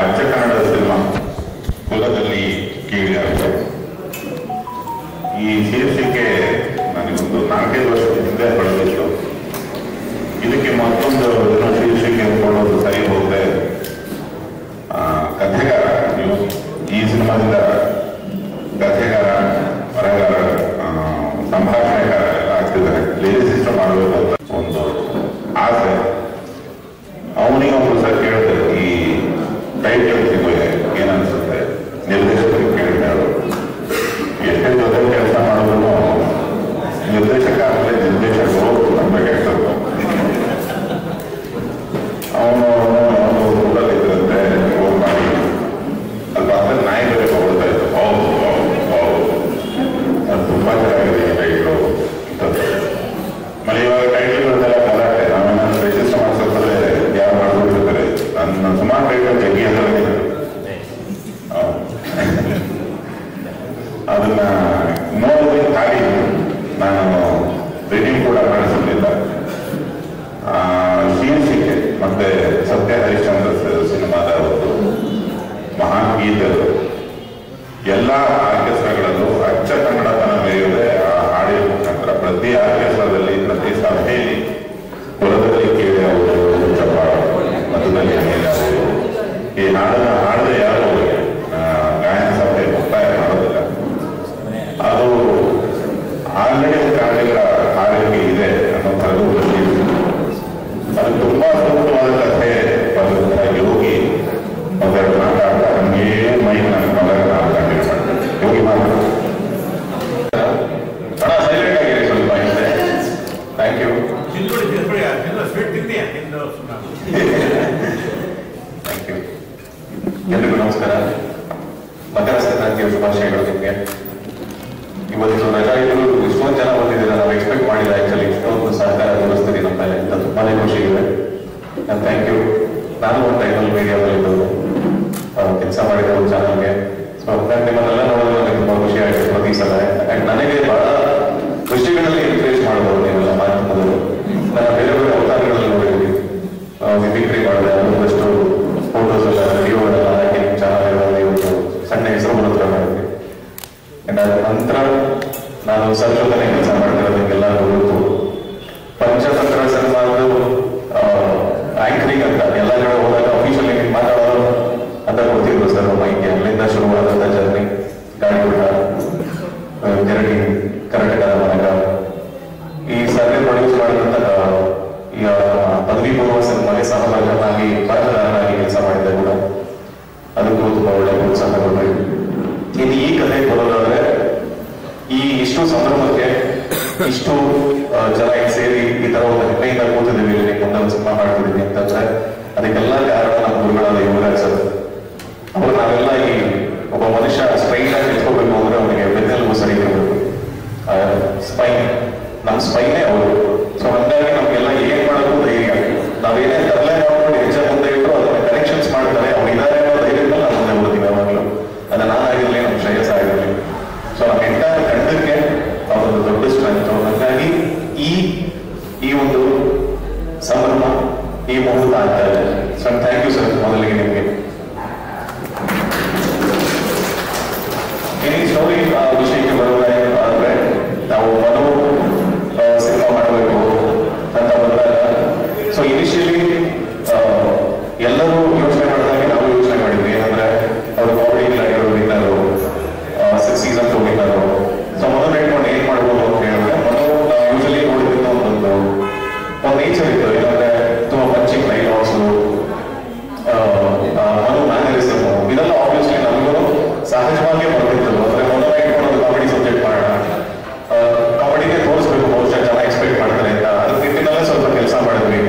ಅಚ್ಚ ಕನ್ನಡದ ಸಿನಿಮಾ ಕುಲದಲ್ಲಿ ಕೀಳಿಯಾಗಿದೆ. ಈ ಶೀರ್ಷಿಕೆ ನನಗೊಂದು 4-5 ವರ್ಷದ ಹಿಂದೆ ಹೊಳೆದಿತ್ತು. ಇದಕ್ಕೆ ಮತ್ತೊಂದು ಶೀರ್ಷಿಕೆ ಕೊಡೋದು ಸರಿ ಹೋಗದೆ ಕಥೆಗಾರ, ನೀವು ಈ ಸಿನಿಮಾದಿಂದ ಕಥೆಗಾರ, ಬರಹಗಾರ, ಸಂಭಾಷಣೆಗಾರ ಎಲ್ಲ ಆಗ್ತಿದ್ದಾರೆ. ಲಿರಿಸಿಸ್ಟ್ ಮಾಡಬೇಕು ಅಂತ ಒಂದು ಆಸೆ. ಅವನಿಗೆ ಒಂದು ಸಹ ಕೇಳಿದೆ, ಈ ಟೈಟಲ್ ಸಿಗೋದೆ ಏನನ್ಸುತ್ತೆ, ನಿರ್ದೇಶಕರಿಗೆ ಕೇಳಿದೆ. ಅವರು ಎಷ್ಟೇ ಜೊತೆ ಕೆಲಸ ಮಾಡೋದು ನಿರ್ದೇಶಕ ಆದಮೇಲೆ ನಿರ್ದೇಶಕರು ನಮ್ಬೇಕಾಗ್ತದೆ. ಅವನು ಊರಲ್ಲಿದ್ದಂತೆ ಫೋನ್ ಮಾಡಿ ಸ್ವಲ್ಪ ಅಂದ್ರೆ ನಾಯಿ ಬೇರೆ ಹೊಡ್ತಾ ಇತ್ತು. ಹೌದು ಅದು ತುಂಬಾ ಚೆನ್ನಾಗಿದೆ ಈ ಟೈಟ್ಲು ಇಂಥದ್ದು. ಮನೆ ಇವಾಗ ಟೈಟ್ಲ್ಗಳನ್ನೆಲ್ಲ ಕಲಾಟೆ, ನಾವೇನಾದ್ರು ರಿಜಿಸ್ಟರ್ ಮಾಡಿಸೋದ್ರೆ ಯಾರು ಮಾಡ್ಬಿಟ್ಟಿರ್ತಾರೆ. ನನ್ನ ಸುಮಾರು ಟೈಟ್ಲ್ ಜಗ್ಗಿ ಅಂತ ಅದನ್ನ ನೋಡಿದ್ರೆ ಖಾಲಿ ನಾನು ರಿವ್ಯೂ ಕೂಡ ಮಾಡಿಸಲಿಲ್ಲ. ಶೀರ್ಷಿಕೆ ಮತ್ತೆ ಸತ್ಯ ಹರಿಶ್ಚಂದ್ರ ಸಿನಿಮಾದ ಒಂದು ಮಹಾನ್ ಗೀತೆಗಳು ಎಲ್ಲ ಆರ್ಕೆಸ್ಟ್ರಾಗಳಲ್ಲೂ ಅಚ್ಚ ಕನ್ನಡತನ ಮೆರೆಯುವುದೇ ಆ ಹಾಡಿನ ಮುಖಾಂತರ. ಪ್ರತಿ ಆರ್ಕೆಸ್ಟ್ರಾದಲ್ಲಿ, ಪ್ರತಿ ಸಭೆಯಲ್ಲಿ ಕುಲದಲ್ಲಿ ಕೇಳಿ ಅವರು ಹುಚ್ಚಪ್ಪ, ಮಧುದಲ್ಲಿ ಮೇಲೆ ಅವರು ಈ ಹಾಡನ್ನ ಹಾಡದೆ ಯಾರು ಗಾಯನ ಸಭೆ ಮುಕ್ತಾಯ ಮಾಡೋದಿಲ್ಲ. ಅದು ಆಲ್ರೆಡಿ ಕಾರಣಗಳ ಆರೋಗ್ಯ ಇದೆ ಅನ್ನೋ ಥರದ್ದು. ಅದು ತುಂಬಾ ಸೂಕ್ತವಾದ ಕಥೆ ಬರೆದಂತಹ ಯೋಗಿ ಒಂದೆರಡು ಮಾತಾಡ್ತಾ ನಮಗೆ ಮೈಕ್ ನನ್ನ ಮಗನ ಕಂಟಿನ್ಯೂ ಮಾಡ್ತಾರೆ. ಯೋಗಿ ಮಾತು ಸೈಲೆಂಟ್ ಆಗಿದೆ ಸ್ವಲ್ಪ ಇದೆ. Thank you. Thank you. ಎಲ್ರಿಗೂ ನಮಸ್ಕಾರ. ಮಕರ ಸಂಕ್ರಾಂತಿಯ ಶುಭಾಶಯಗಳು ನಿಮಗೆ. ಇವತ್ತು ರಜಾ ಇದ್ರು ಇಷ್ಟೊಂದು ಜನ ಬಂದಿದ್ದೀರಾ, ನಾವು ಎಕ್ಸ್ಪೆಕ್ಟ್ ಮಾಡಿಲ್ಲ. ಆಕ್ಚುಲಿ ಇಷ್ಟೊಂದು ಸಹಕಾರ ತೋರಿಸ್ತೀರಿ ನಮ್ಮ ಮೇಲೆ ಅಂತ ತುಂಬಾನೇ ಖುಷಿ ಇದೆ. Thank you. ನಾನು ಒಂದು ಟೈಮಲ್ಲಿ ಮೀಡಿಯಾದಲ್ಲಿ ಇದ್ದವರು, ಕೆಲಸ ಮಾಡಿದ ಒಂದು ಚಾನಲ್ಗೆ. ಸೊ ನಿಮ್ಮನ್ನೆಲ್ಲ ನೋಡೋದು ನನಗೆ ತುಂಬಾ ಖುಷಿ ಆಗಿದೆ ಪ್ರತಿ ಸಲ. ಅಂಡ್ ನನಗೆ ಬಹಳ ದೃಷ್ಟಿಗಳಲ್ಲಿ ಎನ್ಕರೇಜ್ ಮಾಡೋದು ನೀವೆಲ್ಲ ಮಾಧ್ಯಮದವರು. ನಾನು ಬೇರೆ ಬೇರೆ ಅವತಾರಗಳಲ್ಲಿ ನೋಡಿದ್ವಿ, ಮಿಮಿಕ್ರಿ ಮಾಡಿದೆ, ಒಂದಷ್ಟು ಫೋಟೋಸ್ ಎಲ್ಲ, ವಿಡಿಯೋಗಳೆಲ್ಲ ಹಾಕಿ ನಿಮ್ಮ ಚಾನಲ್ಗಳಲ್ಲಿ ಒಂದು ಸಣ್ಣ ಹೆಸರು ಬರೋದ್ರ ಮಾಡಿದ್ವಿ. ಅದಾದ ನಂತರ ನಾನು ಸಂಶೋಧನೆ ಕೆಲಸ ಮಾಡ್ತಿರೋದು ನಿಮಗೆಲ್ಲ ಗೊತ್ತು. ಪಂಚತಂತ್ರ ಸಿನಿಮಾದು ಆಂಕರಿಂಗ್ ಅಂತ ಎಲ್ಲ ಕಡೆ ಹೋದಾಗ ಅಫಿಷಿಯಲ್ ಮಾತಾಡೋರು ಅಂತ ಕೊಡ್ತಿದ್ರು ಸರ್ ಮೈಗೆ. ಅಲ್ಲಿಂದ ಶುರುವಾದಂಥ ಜರ್ನಿ ಗಾಳಿಗುಡ್ಡ, ಕೆರಡಿ, ಕರ್ನಾಟಕದ ಮನಗ, ಈ ಸರ್ವೆ ಪ್ರೊಡ್ಯೂಸ್ ಮಾಡಿದಂಥ ಈ ಪದವಿ ಪೂರ್ವ ಸಿನಿಮಾಗೆ ಸಹಭಾಗಿಯಾಗಿ ಪಾತ್ರಧಾರನಾಗಿ ಕೆಲಸ ಮಾಡಿದ್ದೆ ಕೂಡ. ಅದಕ್ಕೂ ತುಂಬಾ ಒಳ್ಳೆ ಪ್ರೋತ್ಸಾಹ ಕೊಟ್ಟರು. ಇನ್ನು ಈ ಕಥೆ ಬರೋದಾದ್ರೆ, ಈ ಇಷ್ಟು ಸಂಭ್ರಮಕ್ಕೆ ಇಷ್ಟು ಜನ ಸೇರಿ ಈ ತರ ಒಂದು ಹೆಮ್ಮೆಯಿಂದ ಕೂತಿದ್ದೀವಿ, ಮುಂದೆ ಒಂದು ಸಿನಿಮಾ ಮಾಡ್ತಿದ್ದೀವಿ ಅಂತಂದ್ರೆ ಅದಕ್ಕೆಲ್ಲ ಕಾರಣ ನಮ್ಮ ಗುರುಗಳಾದ ಯುವರಾಜ್ ಸರ್. ಅವರು ನಾವೆಲ್ಲ ಈ ಒಬ್ಬ ಮನುಷ್ಯ ಸ್ಟ್ರೈಟ್ ಆಗಿ ನಿಂತ್ಕೋಬೇಕು ಅಂದ್ರೆ ಅವನಿಗೆ ಬೆನ್ನೆಲುಬು ಸರಿ ಇರಬೇಕು. ಸ್ಪೈನ್, ನಮ್ಮ ಸ್ಪೈನೇ ಅವರು. ಸೊ ಹಂಗಾಗಿ ನಮ್ಗೆಲ್ಲ ಏನ್ ಮಾಡೋದು ಧೈರ್ಯ. ನಾವೇನೇ ತರಲೆ ಮಾಡ್ಕೊಂಡು ಹೆಜ್ಜೆ ಮುಂದೆ ಇಟ್ಟರು ಅದನ್ನ ಕನೆಕ್ಷನ್ಸ್ ಮಾಡ್ತಾರೆ. ಅವ್ರು ಇದ್ದಾರೆ ಅನ್ನೋ ಧೈರ್ಯದಲ್ಲಿ ನಾವು ಮುಂದೆ ಓದ್ತೀವಿ ಯಾವಾಗಲೂ. ಅದು ನಾನಾಗಿರ್ಲಿ, ನಮ್ಮ ಶ್ರೇಯಸ್ ಆಗಿರಲಿ. ಸೊ ನಮ್ಮ ಎಂಟರ್ ತಂಡಕ್ಕೆ ಅವರೊಂದು ದೊಡ್ಡ ಸ್ಟ್ರೆಂತ್. ಹಾಗಾಗಿ ಈ ಒಂದು ಸಂಭ್ರಮ, ಈ ಮುಹೂರ್ತ ಆಗ್ತಾ ಇದೆ. ಸೊ ಥ್ಯಾಂಕ್ ಯು ಸರ್ ಮೊದಲಿಗೆ ನಿಮಗೆ. ಈ ಸ್ಟೋರಿ ವಿಷಯಕ್ಕೆ ಬರೋದಾದ್ರೆ, ನಾವು ಮನು ಸಿನಿಮಾ ಮಾಡಬೇಕು ಅಂತ ಬಂದಾಗ, ಸೊ ಇನಿಷಿಯಲಿ ಎಲ್ಲರೂ ಯೋಚನೆ ಮಾಡಿದಾಗ ನಾವು ಯೋಚನೆ ಮಾಡಿದ್ವಿ. ಏನಂದ್ರೆ ಅವರು ಕಾಮಿಡಿ ಆಗಿರೋ ವಿನ್ನರು, 6 ಸೀಸನ್ ವಿನ್ನರು. ಸೊ ಮೊದಲು ಇಟ್ಕೊಂಡು ಏನ್ ಮಾಡ್ಬೋದು ಅಂತ ಹೇಳಿದ್ರೆ, ಮೊದಲು ನಾವು ಯೂಶಲಿ ನೋಡಿದ್ರಿಂದ ಒಂದು ನೇಚರ್ ಇತ್ತು. ಏನಂದ್ರೆ ತುಂಬಾ ಪಂಚಿಂಗ್ ಡೈಲಾಗ್ಸು, ಮನು ಮ್ಯಾನರಿಸಮ್, ಇದೆಲ್ಲ ಆಬ್ವಿಯಸ್ಲಿ ನಮಗೂ ಸಹಜವಾಗಿ ಬರ್ತಿತ್ತು. ಅಂದ್ರೆ ಮೊದಲು ಇಟ್ಕೊಂಡು ಕಾಮಿಡಿ ಸಬ್ಜೆಕ್ಟ್ ಮಾಡೋಣ, ಕಾಮಿಡಿಗೆ ತೋರಿಸ್ಬೇಕು, ಬಹುಶಃ ಜನ ಎಕ್ಸ್ಪೆಕ್ಟ್ ಮಾಡ್ತಾರೆ ಅಂತ ಅದ್ರ ನಿಟ್ಟಿನಲ್ಲೇ ಸ್ವಲ್ಪ ಕೆಲಸ ಮಾಡಿದ್ವಿ.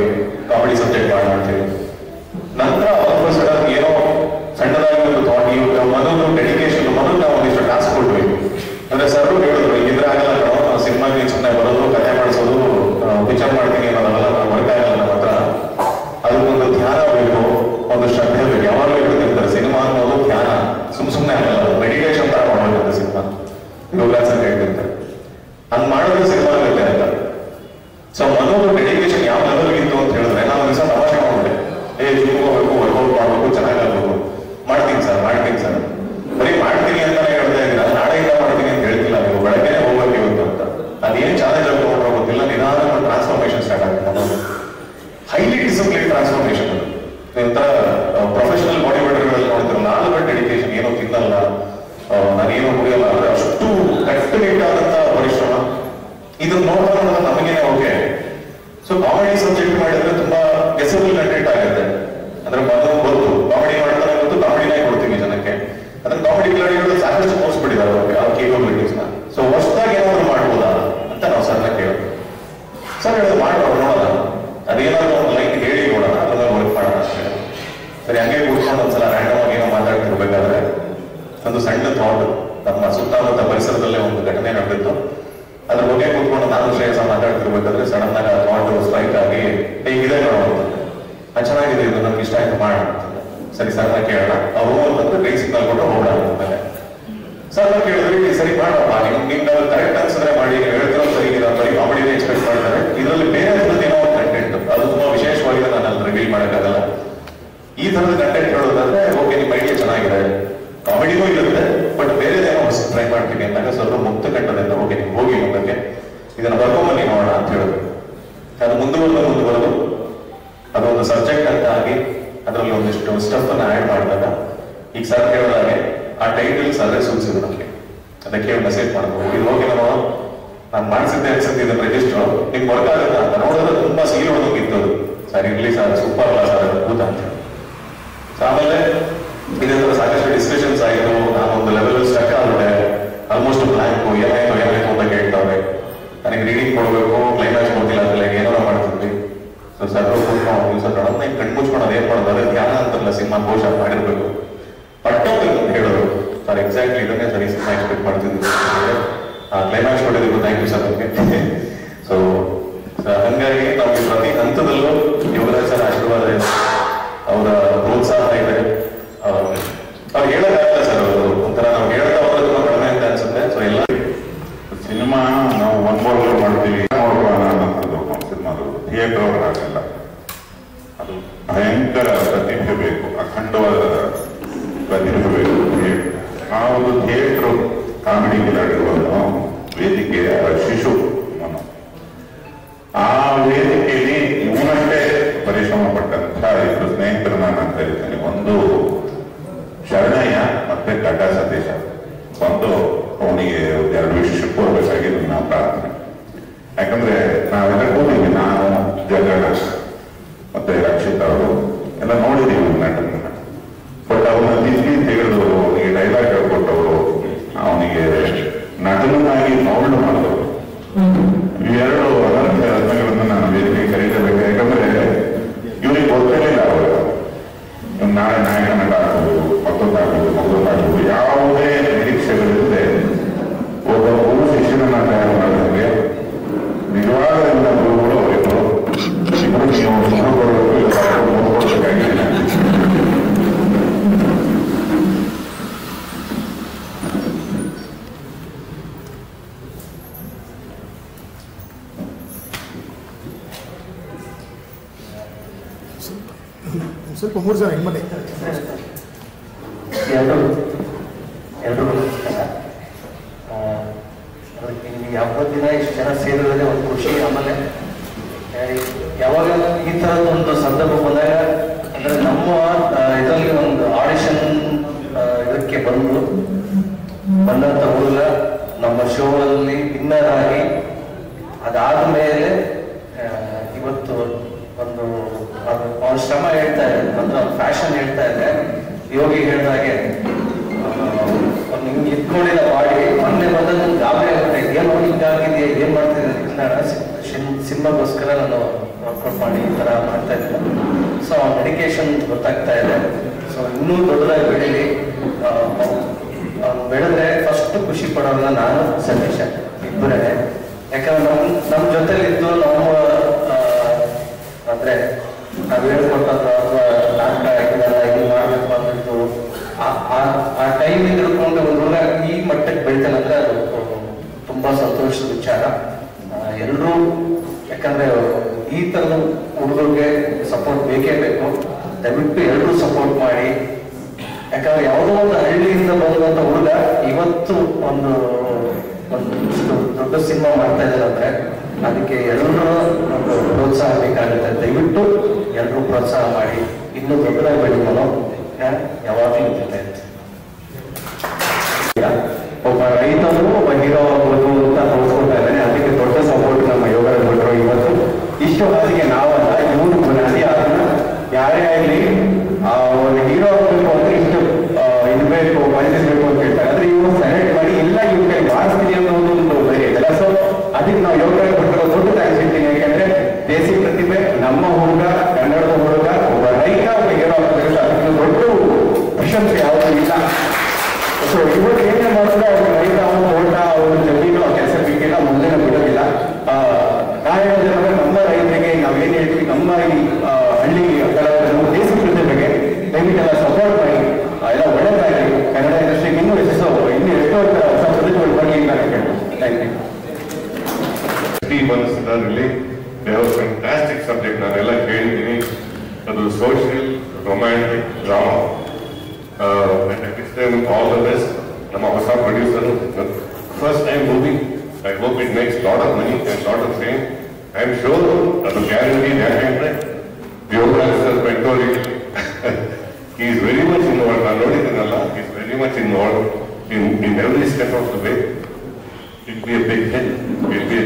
ಕಾಮಿಡಿ ಸಬ್ಜೆಕ್ಟ್ ಮಾಡ್ತೀವಿ. ನಂತರ ಸಡನ್ ಏನೋ ಸಣ್ಣದಾಗಿ ಒಂದು ಥಾಟ್, ಮನೋದು ಡೆಡಿಕೇಶನ್, ಮನೋದು ನಾವು ಒಂದಿಷ್ಟು ಟಾಸ್ಕ್ ಕೊಟ್ವಿ. ಅಂದ್ರೆ ಸರ್ ಹೇಳಿದ್ರು, ಇದ್ರೆ ಆಗಲ್ಲ ಕಣೋ, ಸಿನಿಮಾಗೆ ಸುಮ್ಮನೆ ಬರೋದು, ಕಥೆ ಮಾಡಿಸೋದು, ಪಿಕ್ಚರ್ ಮಾಡ್ತೀನಿ ಅನ್ನೋದೆಲ್ಲ ನಾವು ವರ್ಕ್ ಆಗಲ್ಲ ನಮ್ಮ ಹತ್ರ. ಅದಕ್ಕೊಂದು ಧ್ಯಾನ ಬೇಕು, ಒಂದು ಶ್ರದ್ಧೆ ಬೇಕು. ಯಾವಾಗಲೂ ಹೇಳ್ತಿರ್ತಾರೆ ಸಿನಿಮಾ ಅನ್ನೋದು ಧ್ಯಾನ, ಸುಮ್ಮನೆ ಆಗಲ್ಲ, ಮೆಡಿಟೇಷನ್ ತರ ಮಾಡೋದಿರುತ್ತೆ ಸಿನಿಮಾ. ಯೋಗಾಸ ಹೇಳ್ತಿರ್ತಾರೆ, ಹಂಗ್ ಮಾಡಿದ್ರೆ ಸಿನಿಮಾ ಆಗುತ್ತೆ ಅಂತ. ಸೊ ಮನೋದು ಡೆಡಿಕೇಶನ್ ಯಾವ ಲೆವೆಲ್ ಇತ್ತು ಅಂತ ಹೇಳಿದ್ರೆ, ನಾವು ದಿವಸ ತಮಾಷೆ ಮಾಡ್ಬಿಟ್ಟೆ, ಜಿಮ್ ಹೋಗ್ಬೇಕು, ವರ್ಕೌಟ್ ಮಾಡ್ಬೇಕು, ಚೆನ್ನಾಗಾಗಬೇಕು. ಪ್ರೊಫೆಷನಲ್ ಬಾಡಿ ಬಿಲ್ಡರ್ಗಳಲ್ಲಿ ನೋಡ್ತಾರೆ 4 ಗಂಟೆ ಡೆಡಿಕೇಶನ್, ಏನೋ ತಿನ್ನಲ್ಲ, ನಾನೇನೋ ಕುಡಿಯಲ್ಲ, ಅಂದ್ರೆ ಅಷ್ಟು ಕಟ್ಟುನಿಟ್ಟಾದಂತಹ ಪರಿಶ್ರಮ. ಇದನ್ನ ನೋಡ್ತಾ ನಮಗೇನೆ ಓಕೆ. ಸೊ ಕಾಮಿಡಿ ಸಬ್ಜೆಕ್ಟ್ ಮಾಡಿದ್ರೆ ತುಂಬಾ ಗೆಸಬಲ್ ಕಂಟೆಂಟ್ ಆಗುತ್ತೆ. ಅಂದ್ರೆ ಮೊದಲು ಗೊತ್ತು ಕಾಮಿಡಿ ಮಾಡ್ತಾರೆ ಗೊತ್ತು, ಕಾಮಿಡಿನೇ ಕೊಡ್ತೀವಿ ಜನಕ್ಕೆ. ಅದ್ರ ಕಾಮಿಡಿ ಕ್ಲಾಡಿಗಳು ಸಾಕಷ್ಟು ತೋರಿಸ್ಬಿಟ್ಟಿದ್ದಾರೆ ಅವ್ರಿಗೆ ಆ ಕೇಪಬಿಲಿಟೀಸ್ ನ. ಸೊ ಹೊಸದಾಗಿ ಏನಾದ್ರು ಮಾಡ್ಬೋದಾ ಅಂತ ನಾವು ಸರ್ನ ಕೇಳೋದು. ಸರ್ ಹೇಳೋದು ಮಾಡೋಣ, ನೋಡೋಣ, ಅದೇನಾದ್ರು ಒಂದು ಲೈನ್ ಹೇಳಿ ನೋಡೋಣ, ಅದನ್ನ ವರ್ಕ್ ಮಾಡೋಣ ಅಂತ ಹೇಳಿ. ಸರಿ, ಹಂಗೆ ಕೂತ್ಕೊಂಡು ಒಂದ್ಸಲ ರ್ಯಾಂಡಮ್ ಆಗಿ ಏನೋ ಮಾತಾಡ್ತಿರ್ಬೇಕಾದ್ರೆ ಒಂದು ಸಣ್ಣ ಥಾಟ್, ನಮ್ಮ ಸುತ್ತಮುತ್ತ ಪರಿಸರದಲ್ಲೇ ಒಂದು ಘಟನೆ ನಡೆದಿತ್ತು. ಅದ್ರ ಬಗ್ಗೆ ಕೂತ್ಕೊಂಡು ನಾನು ಶ್ರೇಯಸ ಮಾತಾಡ್ತಿರ್ಬೇಕಾದ್ರೆ ಸಡನ್ ಆಗಿ ಆ ಥಾಟ್ ಸ್ಟ್ರೈಕ್ ಆಗಿ ಹೇಗಿದೆ ನೋಡೋದು, ಚೆನ್ನಾಗಿದೆ, ಇದು ನಮ್ಗೆ ಇಷ್ಟ ಆಯ್ತು ಮಾಡೋಣ. ಸರಿ ಸರ್ನ ಕೇಳೋಣ, ಅವರು ಅಂತಂದ್ರೆ ಗ್ರೀನ್ ಸಿಗ್ನಲ್ ಕೊಟ್ಟು ಹೋಗೋಣ ಅಂದ್ಮೇಲೆ ಸರ್ನ ಕೇಳಿದ್ರಿ, ಸರಿ ಮಾಡೋಣ, ನಿಮ್ಗೆ ಕರೆಕ್ಟ್ ಅನ್ಸಿದ್ರೆ ಮಾಡಿ, ಹೇಳ್ತಿರೋ ಸರಿ ಬರೀ ಕಾಮಿಡಿನೇ ಎಕ್ಸ್ಪೆಕ್ಟ್ ಮಾಡಿದ್ದಾರೆ, ಇದರಲ್ಲಿ ಬೇರೆ ಏನೋ ಒಂದು ಕಂಟೆಂಟ್ ಅದು ತುಂಬಾ ವಿಶೇಷವಾಗಿದೆ, ನಾನು ಅಲ್ಲಿ ರಿವೀಲ್ ಮಾಡೋಕ್ಕಾಗಲ್ಲ. ಈ ತರದ ಕಂಟೆಂಟ್ ಹೇಳೋದಾದ್ರೆ ಓಕೆ, ನಿಮ್ಮ ಐಡಿಯಾ ಚೆನ್ನಾಗಿದೆ, ಕಾಮಿಡಿನೂ ಇರುತ್ತೆ, ಬಟ್ ಬೇರೆದೇನೋ ಹೊಸ ಟ್ರೈ ಮಾಡ್ತೀನಿ ಅಂದಾಗ ಸ್ವಲ್ಪ ಮುಕ್ತ ಕಂಠದಿಂದ ಓಕೆ ನೀವು ಹೋಗಿ ಮುಂದಕ್ಕೆ ಇದನ್ನ ಬರ್ಕೊಂಬನ್ನಿ ನೋಡೋಣ ಅಂತ ಹೇಳೋದು. ಅದು ಮುಂದುವರೆದು ಅದೊಂದು ಸಬ್ಜೆಕ್ಟ್ ಅಂತ ಆಗಿ ಅದರಲ್ಲಿ ಒಂದಿಷ್ಟು ಸ್ಟಫ್ ಅನ್ನ ಆಡ್ ಮಾಡಿದಾಗ ಈಗ ಸರ್ ಹೇಳಿದಾಗೆ ಆ ಟೈಟಲ್ಸ್ ಅದೇ ಸೂಚಿಸಿದ್ರು ನಮಗೆ. ಅದಕ್ಕೆ ಮೆಸೇಜ್ ಮಾಡ್ಬೋದು, ಇದು ಹೋಗಿ ನಾನು ಮಾಡಿಸಿದ್ದೆ ಅನ್ಸುತ್ತೆ ಇದನ್ನ ರಿಜಿಸ್ಟರ್ ನಿಮ್ಗೆ ವರ್ಕ್ ಆಗುತ್ತೆ ಅಂತ ನೋಡಿದ್ರೆ ತುಂಬಾ ಸೀಲ್ ಹೊಡೋಗಿತ್ತು. ಸರ್ ಇರ್ಲಿ ಸರ್, ಸೂಪರ್ ಅಲ್ಲ ಸರ್ ಅದ್ಭುತ ಅಂತ. ಆಮೇಲೆ ಇದೇ ತರ ಸಾಕಷ್ಟು ಡಿಸ್ಕಷನ್ಸ್ ಆಯಿತು. ನಾನು ಒಂದು ಲೆವೆಲ್ ಸ್ಟಕ್ ಆಗ್ಬಿಟ್ಟೆ, ಆಲ್ಮೋಸ್ಟ್ ಬ್ಲ್ಯಾಂಕ್, ಏನಾಯ್ತು ಅಂತ ಕೇಳ್ತಾವ್ರೆ. ನನಗೆ ರೀಡಿಂಗ್ ಕೊಡ್ಬೇಕು, ಕ್ಲೈಮ್ಯಾಕ್ಸ್ ಕೊಡ್ತಿಲ್ಲ ಅದೆಲ್ಲ ಏನಾರ ಮಾಡ್ತಿದ್ವಿ. ಸೊ ಸರ್ ಕೂತ್ಕೊಂಡು ಸರ್ ನೋಡೋದು, ನಾನು ಕಣ್ಣು ಮುಚ್ಕೊಂಡು ಏನ್ ಮಾಡೋದು, ಅದೇ ಧ್ಯಾನ ಅಂತಾರಲ್ಲ, ಸಿನಿಮಾ ಘೋಷ ಮಾಡಿರ್ಬೇಕು ಪಟ್ಟೋದು ಹೇಳೋದು. ಸರ್ ಎಕ್ಸಾಕ್ಟ್ಲಿ ಇದನ್ನೇ ಸರಿ ಸಿನಿಮಾ ಎಕ್ಸ್ಪೆಕ್ಟ್ ಮಾಡ್ತಿದ್ವಿ, ಕ್ಲೈಮ್ಯಾಕ್ಸ್ ಕೊಟ್ಟಿದ್ದು ಥ್ಯಾಂಕ್ ಯು ಸರ್ ನಿಮಗೆ. ಸೊ ಹಂಗಾಗಿ ನಮಗೆ ಪ್ರತಿ ಹಂತದಲ್ಲೂ ಯುವರಾಜ್ ಸರ್ ಆಶೀರ್ವಾದ ಇದೆ, ಅವರ ಪ್ರೋತ್ಸಾಹ ಇದೆ. ಅವ್ರು ಹೇಳೋಕ್ಕಾಗಲ್ಲ ಸರ್, ಅವರು ಒಂಥರ ನಾವು ಹೇಳ್ತಾ ಹೋದ್ರೆ ತುಂಬಾ ಕಡಿಮೆ ಅಂತ ಅನ್ಸುತ್ತೆ. ಸೊ ಎಲ್ಲ ಸಿನಿಮಾ ನಾವು ಒನ್ಬೋರ್ಡ್ ಮಾಡ್ತೀವಿ, ನೋಡುವ ಅನ್ನೋದು ಸಿನಿಮಾದು ಥಿಯೇಟರ್ ಅವ್ರು ಆಗಲ್ಲ. ಅದು ಭಯಂಕರ ಪ್ರತಿಭೆ ಬೇಕು, ಅಖಂಡವಾದ ಪ್ರತಿಭೆ ಬೇಕು. ಆ ಒಂದು ಥಿಯೇಟ್ರು ಕಾಮಿಡಿ ಕಿಲಾಡಿಗಳನ್ನು ವೇದಿಕೆಯ ಶಿಶು ಅವನು. ಆ ವೇದಿಕೆಯಲ್ಲಿ ಇವನಷ್ಟೇ ಪರಿಶ್ರಮ ಪಟ್ಟಂತ ಇಬ್ಬರು ಸ್ನೇಹಿತರು ನಾನು ಅಂತ ಇರ್ತೇನೆ. ಒಂದು ಶರಣಯ್ಯ ಮತ್ತೆ ಗಡ್ಡ ಸತೀಶ. ಒಂದು ಅವನಿಗೆ 2 ವಿಶೇಷ ಕೋರ್ಬೇಕಾಗಿ ನನ್ನ ಪ್ರಾರ್ಥನೆ. ಯಾಕಂದ್ರೆ ನಾವೆಲ್ಲ ಕೂಡಿದ್ವಿ, ನಾನು ಜಗಣ ಮತ್ತೆ ರಕ್ಷಿತ್ ಅವರು ಎಲ್ಲ ನೋಡಿದೀವಿ ನಟನ. ಬಟ್ ಅವನ ತಿಂಡಿ ತೆಗೆದವರು, ಅವನಿಗೆ ಡೈಲಾಗ್ ಹೇಳ್ಕೊಟ್ಟವರು, ಅವನಿಗೆ ನಟನಾಗಿ ಮೌಲ್ಡ್ ಮಾಡಿದವರು, ಇವೆರಡು ಅನರ್ಥ ರತ್ನಗಳನ್ನು ನಾನು ವೇದಿಕೆ ಕರೀಲೇಬೇಕು. ಯಾಕಂದ್ರೆ ಇವನಿಗೆ ಗೊತ್ತಿರಲಿಲ್ಲ ಅವರು ನಾಳೆ ನಾಯಕ ನಟ ಆಗ್ಬೋದು, ಮತ್ತೊಂದಾಗ್ಬೋದು, ಯಾವುದೇ ನಿರೀಕ್ಷೆಗಳಿಲ್ಲದೆ ಒಬ್ಬ ಗುರು ಶಿಷ್ಯನನ್ನ ತಯಾರು ಮಾಡಿದ್ರೆ ನಿಜವಾದ ಎಲ್ಲ ಗುರುಗಳು ಅವರಿದ್ರು. ಇಬ್ಬರು ನೀವು ನೋಡ್ಕೊಳ್ಬೇಕಾಗಿ ಸ್ವಲ್ಪ 3 ಜನ ಹೆಣ್ಮನೆ ಎಲ್ಲರೂ ನಿಮಗೆ ಹಬ್ಬದ ದಿನ ಇಷ್ಟು ಜನ ಸೇರಿರೋದೇ ಒಂದು ಖುಷಿ. ಆಮೇಲೆ ಯಾವಾಗ ಈ ಥರದ ಒಂದು ಸಂದರ್ಭ ಬಂದಾಗ ಅಂದರೆ ನಮ್ಮ ಇದರಲ್ಲಿ ಒಂದು ಆಡಿಷನ್ ಇದಕ್ಕೆ ಬಂದಂಥ ಹುಡುಗ ನಮ್ಮ ಶೋನಲ್ಲಿ ವಿನ್ನರ್ ಆಗಿ ಅದಾದ ಮೇಲೆ ಇವತ್ತು ಒಂದು ಅವನ ಶ್ರಮ ಹೇಳ್ತಾ ಇದೆ, ಅಂದ್ರೆ ಫ್ಯಾಷನ್ ಹೇಳ್ತಾ ಇದೆ. ಯೋಗಿ ಹೇಳಿದಾಗೆ ನಿಮ್ಗೆ ಇಟ್ಕೊಂಡಿಲ್ಲ ಬಾಡಿ, ಮೊನ್ನೆ ಬಂದಾಗ ಗಾಬರಿ ಆಗುತ್ತೆ, ಏನು ಹಿಂಗಾಗಿದೆ, ಏನ್ ಮಾಡ್ತಿದ್ದಾರೆ ಸಿನಿಮಾಗೋಸ್ಕರ ನಾನು ವರ್ಕೌಟ್ ಮಾಡಿ ಈ ತರ ಮಾಡ್ತಾ ಇದ್ದೀನಿ. ಸೊ ಅವ್ನ ಡೆಡಿಕೇಶನ್ ಗೊತ್ತಾಗ್ತಾ ಇದೆ. ಸೊ ಇನ್ನೂ ದೊಡ್ಡದಾಗಿ ಬೆಳೀಲಿ. ಬೆಳೆದ್ರೆ ಫಸ್ಟ್ ಖುಷಿ ಪಡೋಲ್ಲ ನಾನು ಸತೀಶ ಇಬ್ಬರೇ. ಯಾಕಂದ್ರೆ ನಮ್ಮ ಜೊತೆಲಿದ್ದು ನಮ್ಮ ಅಂದ್ರೆ ನಾವು ಹೇಳ್ಕೊಟ್ಟದ್ದು ಅಥವಾ ನಾಟಕ ಆಗಿದಲ್ಲ ಇದು ಮಾಡ್ಬೇಕು ಅಂದಿದ್ದು ಆ ಟೈಮ್ ಹಿಡ್ಕೊಂಡು ಒಂದು ಹುಡುಗ ಈ ಮಟ್ಟಕ್ಕೆ ಬೆಳಿತಾನೆ ಅಂದ್ರೆ ಅದು ತುಂಬಾ ಸಂತೋಷದ ವಿಚಾರ. ಎಲ್ಲರೂ ಯಾಕಂದ್ರೆ ಈ ತರದ ಹುಡುಗರಿಗೆ ಸಪೋರ್ಟ್ ಬೇಕೇ ಬೇಕು. ದಯವಿಟ್ಟು ಎಲ್ಲರೂ ಸಪೋರ್ಟ್ ಮಾಡಿ. ಯಾಕಂದ್ರೆ ಯಾವುದೋ ಒಂದು ಹಳ್ಳಿಯಿಂದ ಬಂದಂತ ಹುಡುಗ ಇವತ್ತು ಒಂದು ದೊಡ್ಡ ಸಿನಿಮಾ ಮಾಡ್ತಾ ಇದ್ದಾರೆ ಅಂದ್ರೆ ಅದಕ್ಕೆ ಎಲ್ಲರೂ ಒಂದು ಪ್ರೋತ್ಸಾಹ ಬೇಕಾಗುತ್ತೆ. ದಯವಿಟ್ಟು ಎಲ್ಲರೂ ಪ್ರೋತ್ಸಾಹ ಮಾಡಿ ಇನ್ನೂ ದೊಡ್ಡದಾಗಿ ಬೆಳಿಬೋದು. ಯಾವಾಗಲೂ ಜೊತೆ. ಒಬ್ಬ ರೈತನು ಒಬ್ಬ ಹೀರೋ ಆಗ್ಬೋದು ಅಂತ ತೋರಿಸ್ಕೊಳ್ತಾ ಇದ್ದಾನೆ. ಅದಕ್ಕೆ ದೊಡ್ಡ ಸಪೋರ್ಟ್ ನಮ್ಮ ಯೋಗ ಕೊಟ್ಟರು. ಇವತ್ತು ಇಷ್ಟು ಹಾದಿಗೆ ನಾವಲ್ಲ, ಇವರು ಬುನಾದಿ. ಅದನ್ನ ಯಾರೇ ಆಗಲಿ ಒಂದು ಹೀರೋ ಆಗಬೇಕು ಅಂದ್ರೆ ಇಷ್ಟು ಇದು ಬೇಕು, ಬಂಧಿಸಬೇಕು ಅಂತ ಹೇಳ್ತಾರೆ. ಆದ್ರೆ ಇವರು ಸೆಲೆಕ್ಟ್ ಮಾಡಿ ಇಲ್ಲ ಇವ್ರ ಕೈ ಮಾಡಿಸ್ತೀನಿ ಅನ್ನೋ ಒಂದು ಬರೀ ಇದೆಲ್ಲ. ಸೊ ಅದಕ್ಕೆ ನಾವು ಯೋಗ ಕೊಟ್ಟಿರೋ ದೊಡ್ಡ ಥ್ಯಾಂಕ್ಸ್ ಹೇಳ್ತೀನಿ. ಯಾಕಂದ್ರೆ ದೇಸಿ ಪ್ರತಿಭೆ ನಮ್ಮ ಹುಡುಗ, ಕನ್ನಡದ ಹುಡುಗ, ಒಬ್ಬ ರೈತ ಒಬ್ಬ ಹೀರೋ ಆಗಬೇಕು. ಅದಕ್ಕೆ ದೊಡ್ಡ ಪ್ರಶಂಸೆ ಯಾವುದೂ ಇಲ್ಲ. ಸೊ ಇವತ್ತು ಏನೇ ಮಾಡಿದ್ರೆ ಅವ್ರ ರೈತ ಅವನು ಓಟ ಅವ್ರ ಜಮೀನು ಕೆಲಸ ಬೇಕಿಲ್ಲ, ಮುಂದೆ ಬಿಡೋದಿಲ್ಲ. ನಾ ಹೇಳೋದಂದ್ರೆ ನಮ್ಮ ರೈತರಿಗೆ ನಾವೇನು ಹೇಳ್ತೀವಿ, ನಮ್ಮ ಈ ಹಳ್ಳಿ ನಮ್ಮ ದೇಶ ಪ್ರತಿಭೆಗೆ ದಯವಿಟ್ಟೆಲ್ಲ ಸಪೋರ್ಟ್ ಮಾಡಿ ಎಲ್ಲ ಒಳ್ಳೆದಾಗಿ ಕನ್ನಡ ಇಂಡಸ್ಟ್ರಿಗೆ ಇನ್ನೂ ಎಷ್ಟೋ ಹೊಸ ಪ್ರತಿಭೆಗಳು ಬರಲಿ ಅಂತ ಹೇಳ್ತೀನಿ. Thank you. 3 months really they have fantastic subject. ನಾನೆಲ್ಲ ಕೇಳಿದ್ದೀನಿ. ಅದು social romantic drama. And I wish them all the best. ನಮ್ಮ ಹೊಸ producer, first time movie. I hope it makes lot of money and lot of fame. I am sure ಅದು guarantee. ಯಾಕೆಂದ್ರೆ Yograj sir Bengaluru he is very much involved. ನಾನು ನೋಡಿದ್ದೀನಲ್ಲ, he is very much involved in every step of the way. It will be a big hit. It will be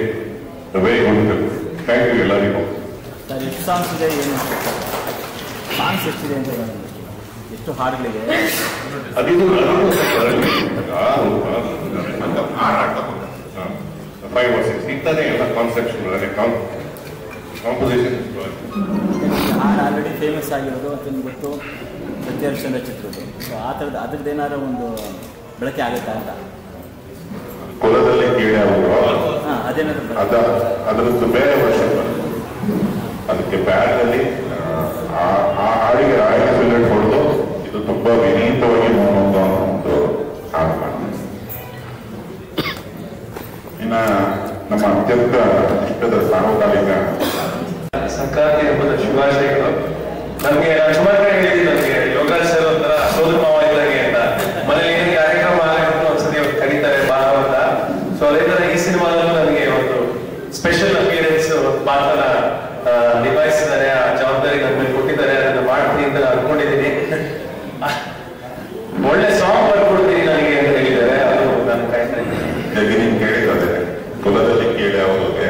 the way good film. Thank you ಎಲ್ಲರಿಗೂ. Sir ಎಷ್ಟು songs ಇದೆ, ಏನು songs ಎಷ್ಟಿದೆ ಅಂತ ಎಷ್ಟು ಹಾಡುಗಳಿದೆ? ಅದಿದು five or 6 ಇಂಥದ್ದೇ ಎಲ್ಲ concept composition. ಹಾಡು ಆಲ್ರೆಡಿ ಫೇಮಸ್ ಆಗಿರೋದು ಅಂತ ಗೊತ್ತು, ಸತ್ಯಹರಿಶ್ಚಂದ್ರ ಚಿತ್ರದ್ದು. ಸೊ ಆ ಥರದ್ದು ಅದ್ರದ್ದು ಏನಾದ್ರು ಒಂದು ಬಳಕೆ ಆಗುತ್ತಾ ಅಂತ. ಕುಲದಲ್ಲಿ ಕೀಳೆ ಅವರು ಅದೇನಾದ್ರು ಅದರದ್ದು ಬೇರೆ ವರ್ಷನ್ ಬರುತ್ತೆ. ಅದಕ್ಕೆ ಬ್ಯಾಡಲ್ಲಿ ಆ ಹಾಡಿಗೆ ರಾಯಲ್ ಸಿಲೆಟ್ ಹೊಡೆದು ಇದು ತುಂಬಾ ವಿನೀತವಾಗಿ ನೋಡುವಂತ ಒಂದು ಹಾಡು ಮಾಡ್ತಾರೆ. ಇನ್ನ ನಮ್ಮ ಅತ್ಯಂತ ಇಷ್ಟದ ಸಾರ್ವಕಾಲಿಕ ಸಂಕ್ರಾಂತಿ ಹಬ್ಬದ ಶುಭಾಶಯಗಳು. ನಮ್ಗೆ ಸುಮಾರು ಕಡೆ ಹೇಳಿದ್ವಿ, ನಮ್ಗೆ ಯೋಗರಾಜ್ ಸರ್ ಒಂಥರ ಸೋದರ ಮಾವ ಇದ್ದಂಗೆ ಅಂತ. ಮನೇಲಿ ಏನೇ ಕಾರ್ಯಕ್ರಮ ಆಗಿತ್ತು ಒಂದ್ಸತಿ ಕರೀತಾರೆ ಬಾರ ಅಂತ. ಸೊ ಅದೇ ತರ ಈ ಸಿನಿಮಾದಲ್ಲೂ ನನಗೆ ಒಂದು ಸ್ಪೆಷಲ್ ಅಪಿಯರೆನ್ಸ್ ಪಾತ್ರನ ನಿಭಾಯಿಸಿದ್ದಾರೆ. ಆ ಜವಾಬ್ದಾರಿ ನನ್ನ ಮೇಲೆ ಕೊಟ್ಟಿದ್ದಾರೆ. ಅದನ್ನ ಮಾಡ್ತೀನಿ ಅಂತ ಅನ್ಕೊಂಡಿದ್ದೀನಿ. ಒಳ್ಳೆ ಸಾಂಗ್ ಬರ್ಕೊಡ್ತೀನಿ ನನಗೆ ಅಂತ ಹೇಳಿದ್ದಾರೆ. ಅದು ನಾನು ಕಾಯ್ತಾ ಇದ್ದೀನಿ. ನೀನು ಕೇಳಿದ್ರೆ ಕುಲದಲ್ಲಿ ಕೇಳಿ ಅವ್ರಿಗೆ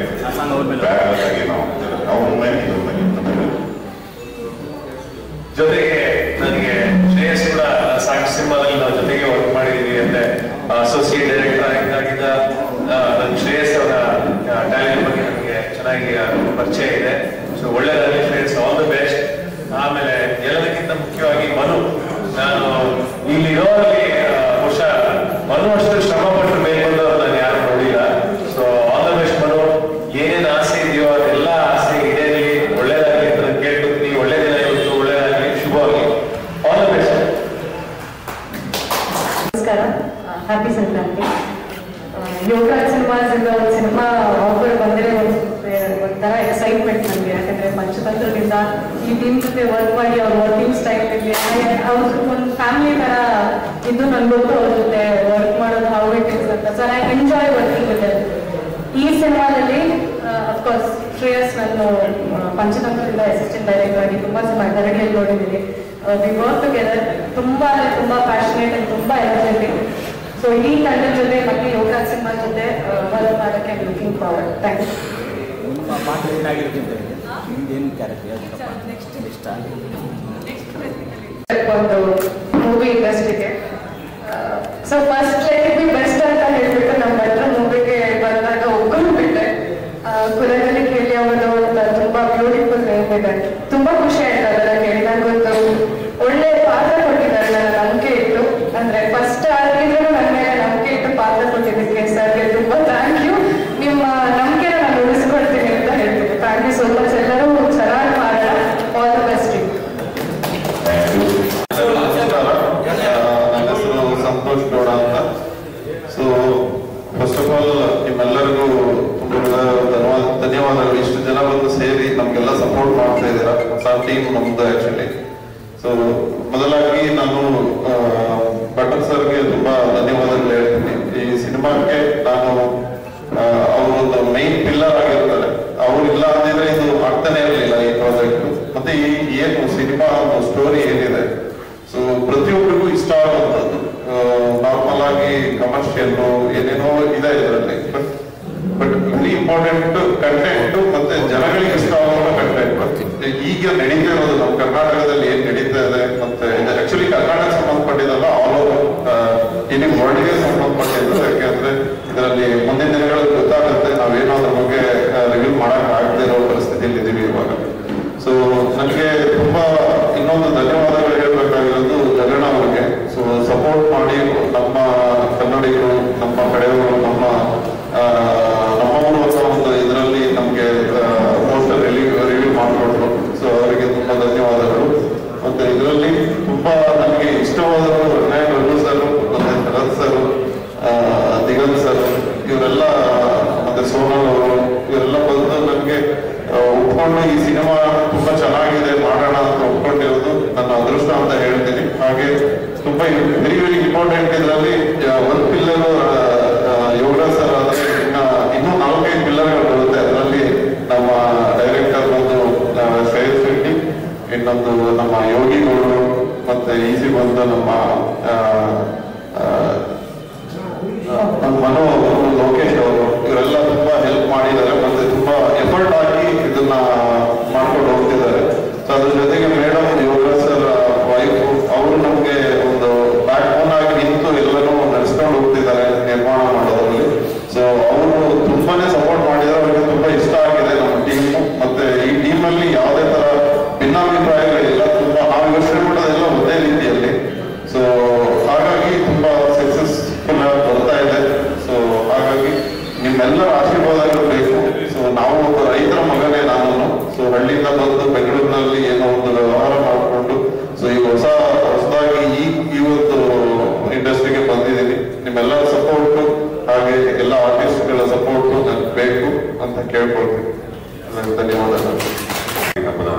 ಜೊತೆಗೆ ನನಗೆ ಶ್ರೇಯಸ್ ಕೂಡ ಸಾಕ್ಷಿ ಸಿನಿಮಾದಲ್ಲಿ ನಾವು ಜೊತೆಗೆ ವರ್ಕ್ ಮಾಡಿದೀವಿ. ಅಂದ್ರೆ ಅಸೋಸಿಯೇಟ್ ಡೈರೆಕ್ಟರ್ ಆಗಿದ್ದ ನನ್ನ ಶ್ರೇಯಸ್ ಅವರ ಟ್ಯಾಲೆಂಟ್ ಬಗ್ಗೆ ನನಗೆ ಚೆನ್ನಾಗಿ ಪರಿಚಯ ಇದೆ. ಸೊ ಒಳ್ಳೆದಾಗಲಿ ಶ್ರೇಯಸ್, ಆಲ್ ದ ಬೆಸ್ಟ್. ಆಮೇಲೆ ಎಲ್ಲದಕ್ಕಿಂತ ಮುಖ್ಯವಾಗಿ ಮನು, ನಾನು ಇಲ್ಲಿರೋರಲ್ಲಿ ಬಹುಶಃ ಮನು ಅಷ್ಟು ಶ್ರಮ ಪಟ್ಟು ಬೇಕಂದ್ರೆ ನಾನು ಯಾರು ನೋಡಿಲ್ಲ. So all the best Manu. ಏನೇನು ಆಸೆ ಇದೆಯೋ ಅದೆಲ್ಲ ಆಸೆ ಈಡೇರಲಿ, ಒಳ್ಳೇದಾಗಲಿ ಅಂತ ನಾನು ಕೇಳ್ಕೊತೀನಿ. ಒಳ್ಳೆ ದಿನ ಇವತ್ತು, ಒಳ್ಳೇದಾಗಲಿ, ಶುಭವಾಗಿ. All the best. ನಮಸ್ಕಾರ, ಹ್ಯಾಪಿ ಸಂಕ್ರಾಂತಿ. ಯೋಗರಾಜ್ ಸಿನಿಮಾಸ್ ಇಂದ ಒಂದು ಸಿನಿಮಾ ಆಫರ್ ಬಂದರೆ ಒಂಥರ ಎಕ್ಸೈಟ್ಮೆಂಟ್ ನನಗೆ. ಯಾಕಂದ್ರೆ ಪಂಚತಂತ್ರದಿಂದ ಈ ಟೀಮ್ ಜೊತೆ ವರ್ಕ್ ಮಾಡಿ ಅವ್ರ ವರ್ಕಿಂಗ್ ಸ್ಟೈಲ್ ಅವ್ರ ಒಂದು ಫ್ಯಾಮಿಲಿ ತರ ಇದ್ದು ನನ್ಗೆ ಗೊತ್ತು ಅವ್ರ ಜೊತೆ ವರ್ಕ್ ಮಾಡೋದು ಹೌ ಇಟ್ ಇಸ್ ಅಂತ. So I enjoy working with them. ಈ ಸಿನಿಮಾದಲ್ಲಿ ಅಫ್ಕೋರ್ಸ್ ಶ್ರೇಯಸ್ ನಾನು ಪಂಚತಂತ್ರದಿಂದ ಅಸಿಸ್ಟೆಂಟ್ ಡೈರೆಕ್ಟರ್ ಆಗಿ ತುಂಬಾ ಸಿನಿಮಾ ಕರಡಿಯಲ್ಲಿ ನೋಡಿದ್ದೀನಿ. We work together. ತುಂಬಾ ಪ್ಯಾಷನೇಟ್ ಅಂಡ್ ತುಂಬಾ ಎನರ್ಜೆಟಿಕ್. ಸೊ ಈ ತಂಡದ ಜೊತೆ ಮತ್ತೆ ಯೋಗರಾಜ್ ಸಿನಿಮಾ ಜೊತೆ ವರ್ಕ್ ಮಾಡೋಕ್ಕೆ I looking forward. Thank you. ನಿಮ್ಮ ಪಾತ್ರ ಏನಾಗಿರುತ್ತೆ ಅಂತ ಹೇಳಿ, ನಿಮ್ದೇನು ಕ್ಯಾರೆಕ್ಟರ್ ಇಷ್ಟ? ಒಂದು ಮೂವಿ ಇಂಡಸ್ಟ್ರಿಗೆ so first like B best ಅಂತ ಹೇಳ್ಬಿಟ್ಟು ನಮ್ಮ ಹತ್ರ ಮೂವಿಗೆ ಬಂದಾಗ ಒಪ್ಕೊಂಡ್ಬಿಟ್ಟೆ. ಕುಲದಲ್ಲಿ ಕೇಳಿ ಅವರು ತುಂಬಾ ಬ್ಯೂಟಿಫುಲ್ ನೇಮ್ ಇದೆ. ತುಂಬಾ ಖುಷಿ ಆಯ್ತು ಅದನ್ನ ಕೇಳಿ. ನನಗೊಂದು ಒಳ್ಳೆ ಪಾತ್ರ ಕೊಟ್ಟಿದ್ದಾರೆ. ನನ್ನ ನಂಬಿಕೆ ಇಟ್ಟು, ಅಂದ್ರೆ ಫಸ್ಟ್ ಆಗಿದ್ರು ನನ್ನ ಮೇಲೆ ನಂಬಿಕೆ ಇಟ್ಟು ಪಾತ್ರ ಕೊಟ್ಟಿದ್ದಕ್ಕೆ ಸರ್ಗೆ ತುಂಬಾ ಥ್ಯಾಂಕ್ ಯು. ನಿಮ್ಮ ನಂಬಿಕೆ ನಾನು ಉಳಿಸ್ಕೊಳ್ತೀನಿ ಅಂತ ಹೇಳ್ತೀನಿ. Thank you so much. ಎಲ್ಲರೂ ಚೆನ್ನಾಗಿ ಮಾಡೋಣ. All the best. ನನ್ನ ಹೆಸರು ಸಂತೋಷ್ ಗೌಡ ಅಂತ. ಸೊ ಫಸ್ಟ್ ಆಫ್ ಆಲ್ ನಿಮ್ಮೆಲ್ಲರಿಗೂ ತುಂಬಾ ಧನ್ಯವಾದಗಳು. ಇಷ್ಟು ಜನ ಬಂದು ಸೇರಿ ನಮ್ಗೆಲ್ಲ ಸಪೋರ್ಟ್ ಮಾಡ್ತಾ ಇದ್ದೀರಾ. ಹೊಸ ಟೀಮ್ ನಮ್ದು ಆಕ್ಚುಲಿ. ಸೊ ಮೊದಲಾಗಿ ನಾನು ಭಟ್ಟರ್ ಸರ್ಗೆ ತುಂಬಾ ಧನ್ಯವಾದಗಳು ಹೇಳ್ತೀನಿ. ಈ ಸಿನಿಮಾಕ್ಕೆ ನಾನು ಅವರೊಂದು ಮೈನ್ ಪಿಲ್ಲರ್ ಆಗಿರ್ತಾರೆ. ಅವ್ರು ಇಲ್ಲ ಅಂದಿದ್ರೆ ಇದು ಆಗ್ತಾನೆ ಇರಲಿಲ್ಲ ಈ ಪ್ರಾಜೆಕ್ಟ್. ಮತ್ತೆ ಈ ಏನು ಸಿನಿಮಾ ಒಂದು ಸ್ಟೋರಿ ಏನಿದೆ, ಸೊ ಪ್ರತಿಯೊಬ್ಬರಿಗೂ ಇಷ್ಟ ಆಗುವಂಥದ್ದು. ನಾರ್ಮಲ್ ಆಗಿ ಕಮರ್ಷಿಯಲ್ ಏನೇನೋ ಇದೆ ಇದರಲ್ಲಿ, ಬಟ್ ವೆರಿ ಇಂಪಾರ್ಟೆಂಟ್ ಕಂಟೆಂಟ್ ಮತ್ತೆ ಜನಗಳಿಗೆ ಇಷ್ಟ ಆಗುವ ಕಂಟೆಂಟ್. ಈಗ ನಡೀತಾ ಇರೋದು ನಮ್ಮ ಕರ್ನಾಟಕದಲ್ಲಿ ಏನ್ ನಡೀತಾ ಇದೆ, ಮತ್ತೆ ಆಕ್ಚುಲಿ ಕರ್ನಾಟಕ ಸಂಬಂಧಪಟ್ಟಿದ್ದಲ್ಲ, ಆಲ್ ಓವರ್ ಇಡೀ ವರ್ಲ್ಡ್ಗೆ ಸಂಬಂಧಪಟ್ಟಿದ್ದು. ಯಾಕೆಂದ್ರೆ ಇದರಲ್ಲಿ ಮುಂದಿನ ದಿನಗಳಲ್ಲಿ ಗೊತ್ತಾಗುತ್ತೆ, ನಾವೇನೋ ಅದ್ರ ಬಗ್ಗೆ ರಿವ್ಯೂ ಮಾಡಕ್ ಆಗದೆ ಇರೋ ಪರಿಸ್ಥಿತಿಯಲ್ಲಿ ಇದ್ದೀವಿ ಇವಾಗ. ಸೊ ನನಗೆ ತುಂಬಾ ಇನ್ನೊಂದು ಧನ್ಯವಾದಗಳು ಹೇಳ್ಬೇಕಾಗಿರೋದು ಜಗಣ್ಣ ಅವ್ರಿಗೆ. ಸೊ ಸಪೋರ್ಟ್ ಮಾಡಿ ನಮ್ಮ ಕನ್ನಡಿಗರು, ನಮ್ಮ ಕಡೆಯವರು, ನಮ್ಮ ಒಂದು ಇದರಲ್ಲಿ ನಮ್ಗೆ ಪೋಸ್ಟರ್ ರಿವ್ಯೂ ಮಾಡಿಕೊಟ್ರು. ಸೊ ಅವರಿಗೆ ತುಂಬಾ ಧನ್ಯವಾದಗಳು. ಮತ್ತೆ ಇದರಲ್ಲಿ ತುಂಬಾ ನನಗೆ ಇಷ್ಟವಾದವರು ರಘು ಸರ್, ಮತ್ತೆ ಶರತ್ ಸರ್, ದಿಗಂತ್ ಸರ್, ಇವರೆಲ್ಲ, ಮತ್ತೆ ಸೋನಲ್ ಅವರು, ಇವರೆಲ್ಲ ಬಂದು ನನಗೆ ಒಪ್ಕೊಂಡು ಈ ಸಿನಿಮಾ ತುಂಬಾ ಚೆನ್ನಾಗಿದೆ ಮಾಡೋಣ ಅಂತ ಒಪ್ಕೊಂಡಿರೋದು ನನ್ನ ಅದೃಷ್ಟ ಅಂತ ಹೇಳ್ತೀನಿ. ಹಾಗೆ ತುಂಬಾ ವೆರಿ ವೆರಿ ಇಂಪಾರ್ಟೆಂಟ್ ಇದರಲ್ಲಿ ಒಂದು ಪಿಲ್ಲರ್ ಯೋಗರಾಜ್ ಸರ್ ಆದ್ರೆ ಇನ್ನೂ 4-5 ಪಿಲ್ಲರ್ಗಳು ಬರುತ್ತೆ. ಅದರಲ್ಲಿ ನಮ್ಮ ಡೈರೆಕ್ಟರ್ ಬಂದು ಶ್ರೇಯಸ್ ರೆಡ್ಡಿ, ಇನ್ನೊಂದು ನಮ್ಮ ಯೋಗಿಗೌಡರು, ಮತ್ತೆ ಈಸಿ ಬಂದು ನಮ್ಮ ಮನೋ ಲೋಕೇಶ್ ಅವರು, ಇವರೆಲ್ಲ ತುಂಬಾ ಹೆಲ್ಪ್ ಮಾಡಿದ್ದಾರೆ. ಮತ್ತೆ ತುಂಬಾ ಎಫರ್ಟ್ ಹಾಕಿ ಇದನ್ನ ಮಾಡ್ಕೊಂಡು ಹೋಗ್ತಿದ್ದಾರೆ. ಸೊ ಅದ್ರ ಜೊತೆಗೆ ಮೇಡಮ್ ಯೋಗರಾಜ್ ಸರ್ ವೈಫ್, ಅವರು ನಮ್ಗೆ ಒಂದು ಬ್ಯಾಕ್ ಬೋನ್ ಆಗಿ ನಿಂತು ಎಲ್ಲರೂ ನಡೆಸ್ಕೊಂಡು ಹೋಗ್ತಿದ್ದಾರೆ ನಿರ್ಮಾಣ ಮಾಡೋದ್ರಲ್ಲಿ. ಸೊ ಅವರು ತುಂಬಾನೇ ಸಪೋರ್ಟ್ ಮಾಡಿದ್ದಾರೆ. ಅವರಿಗೆ ತುಂಬಾ ಇಷ್ಟ ಆಗಿದೆ ನಮ್ಮ ಟೀಮ್. ಮತ್ತೆ ಈ ಟೀಮ್ ಅಲ್ಲಿ ಯಾವುದೇ ತರ ಭಿನ್ನಾಭಿಪ್ರಾಯಗಳಿಲ್ಲ. ತುಂಬಾ ನಾವು ಯೋಚನೆ ಮಾಡೋದೆಲ್ಲ ಒಂದೇ ರೀತಿಯಲ್ಲಿ. ಸೊ ಹಾಗಾಗಿ ತುಂಬಾ ಸಕ್ಸಸ್ಫುಲ್ ಆಗಿ ಬರ್ತಾ ಇದೆ. ಸೊ ಹಾಗಾಗಿ ನಿಮ್ಮೆಲ್ಲರ ಆಶೀರ್ವಾದಗಳು ಬೇಕು. ಸೊ ನಾವು ಒಬ್ಬ ರೈತರ ಮಗನೇ ನಾನು. ಸೊ ಹಳ್ಳಿಯಿಂದ ಬಂದು ಬೆಂಗಳೂರಿನಲ್ಲಿ ಏನೋ ಒಂದು ವ್ಯವಹಾರ ಮಾಡಿಕೊಂಡು ಸೊ ಈ ಹೊಸದಾಗಿ ಈ ಒಂದು ಇಂಡಸ್ಟ್ರಿಗೆ ಬಂದಿದ್ದೀನಿ. ನಿಮ್ಮೆಲ್ಲರ ಸಪೋರ್ಟು ಹಾಗೆ ಎಲ್ಲ ಆರ್ಟಿಸ್ಟ್ಗಳ ಸಪೋರ್ಟು ನನಗೆ ಬೇಕು ಅಂತ ಕೇಳ್ಕೊಳ್ತೀನಿ. ಧನ್ಯವಾದಗಳು. ಹಬ್ಬದ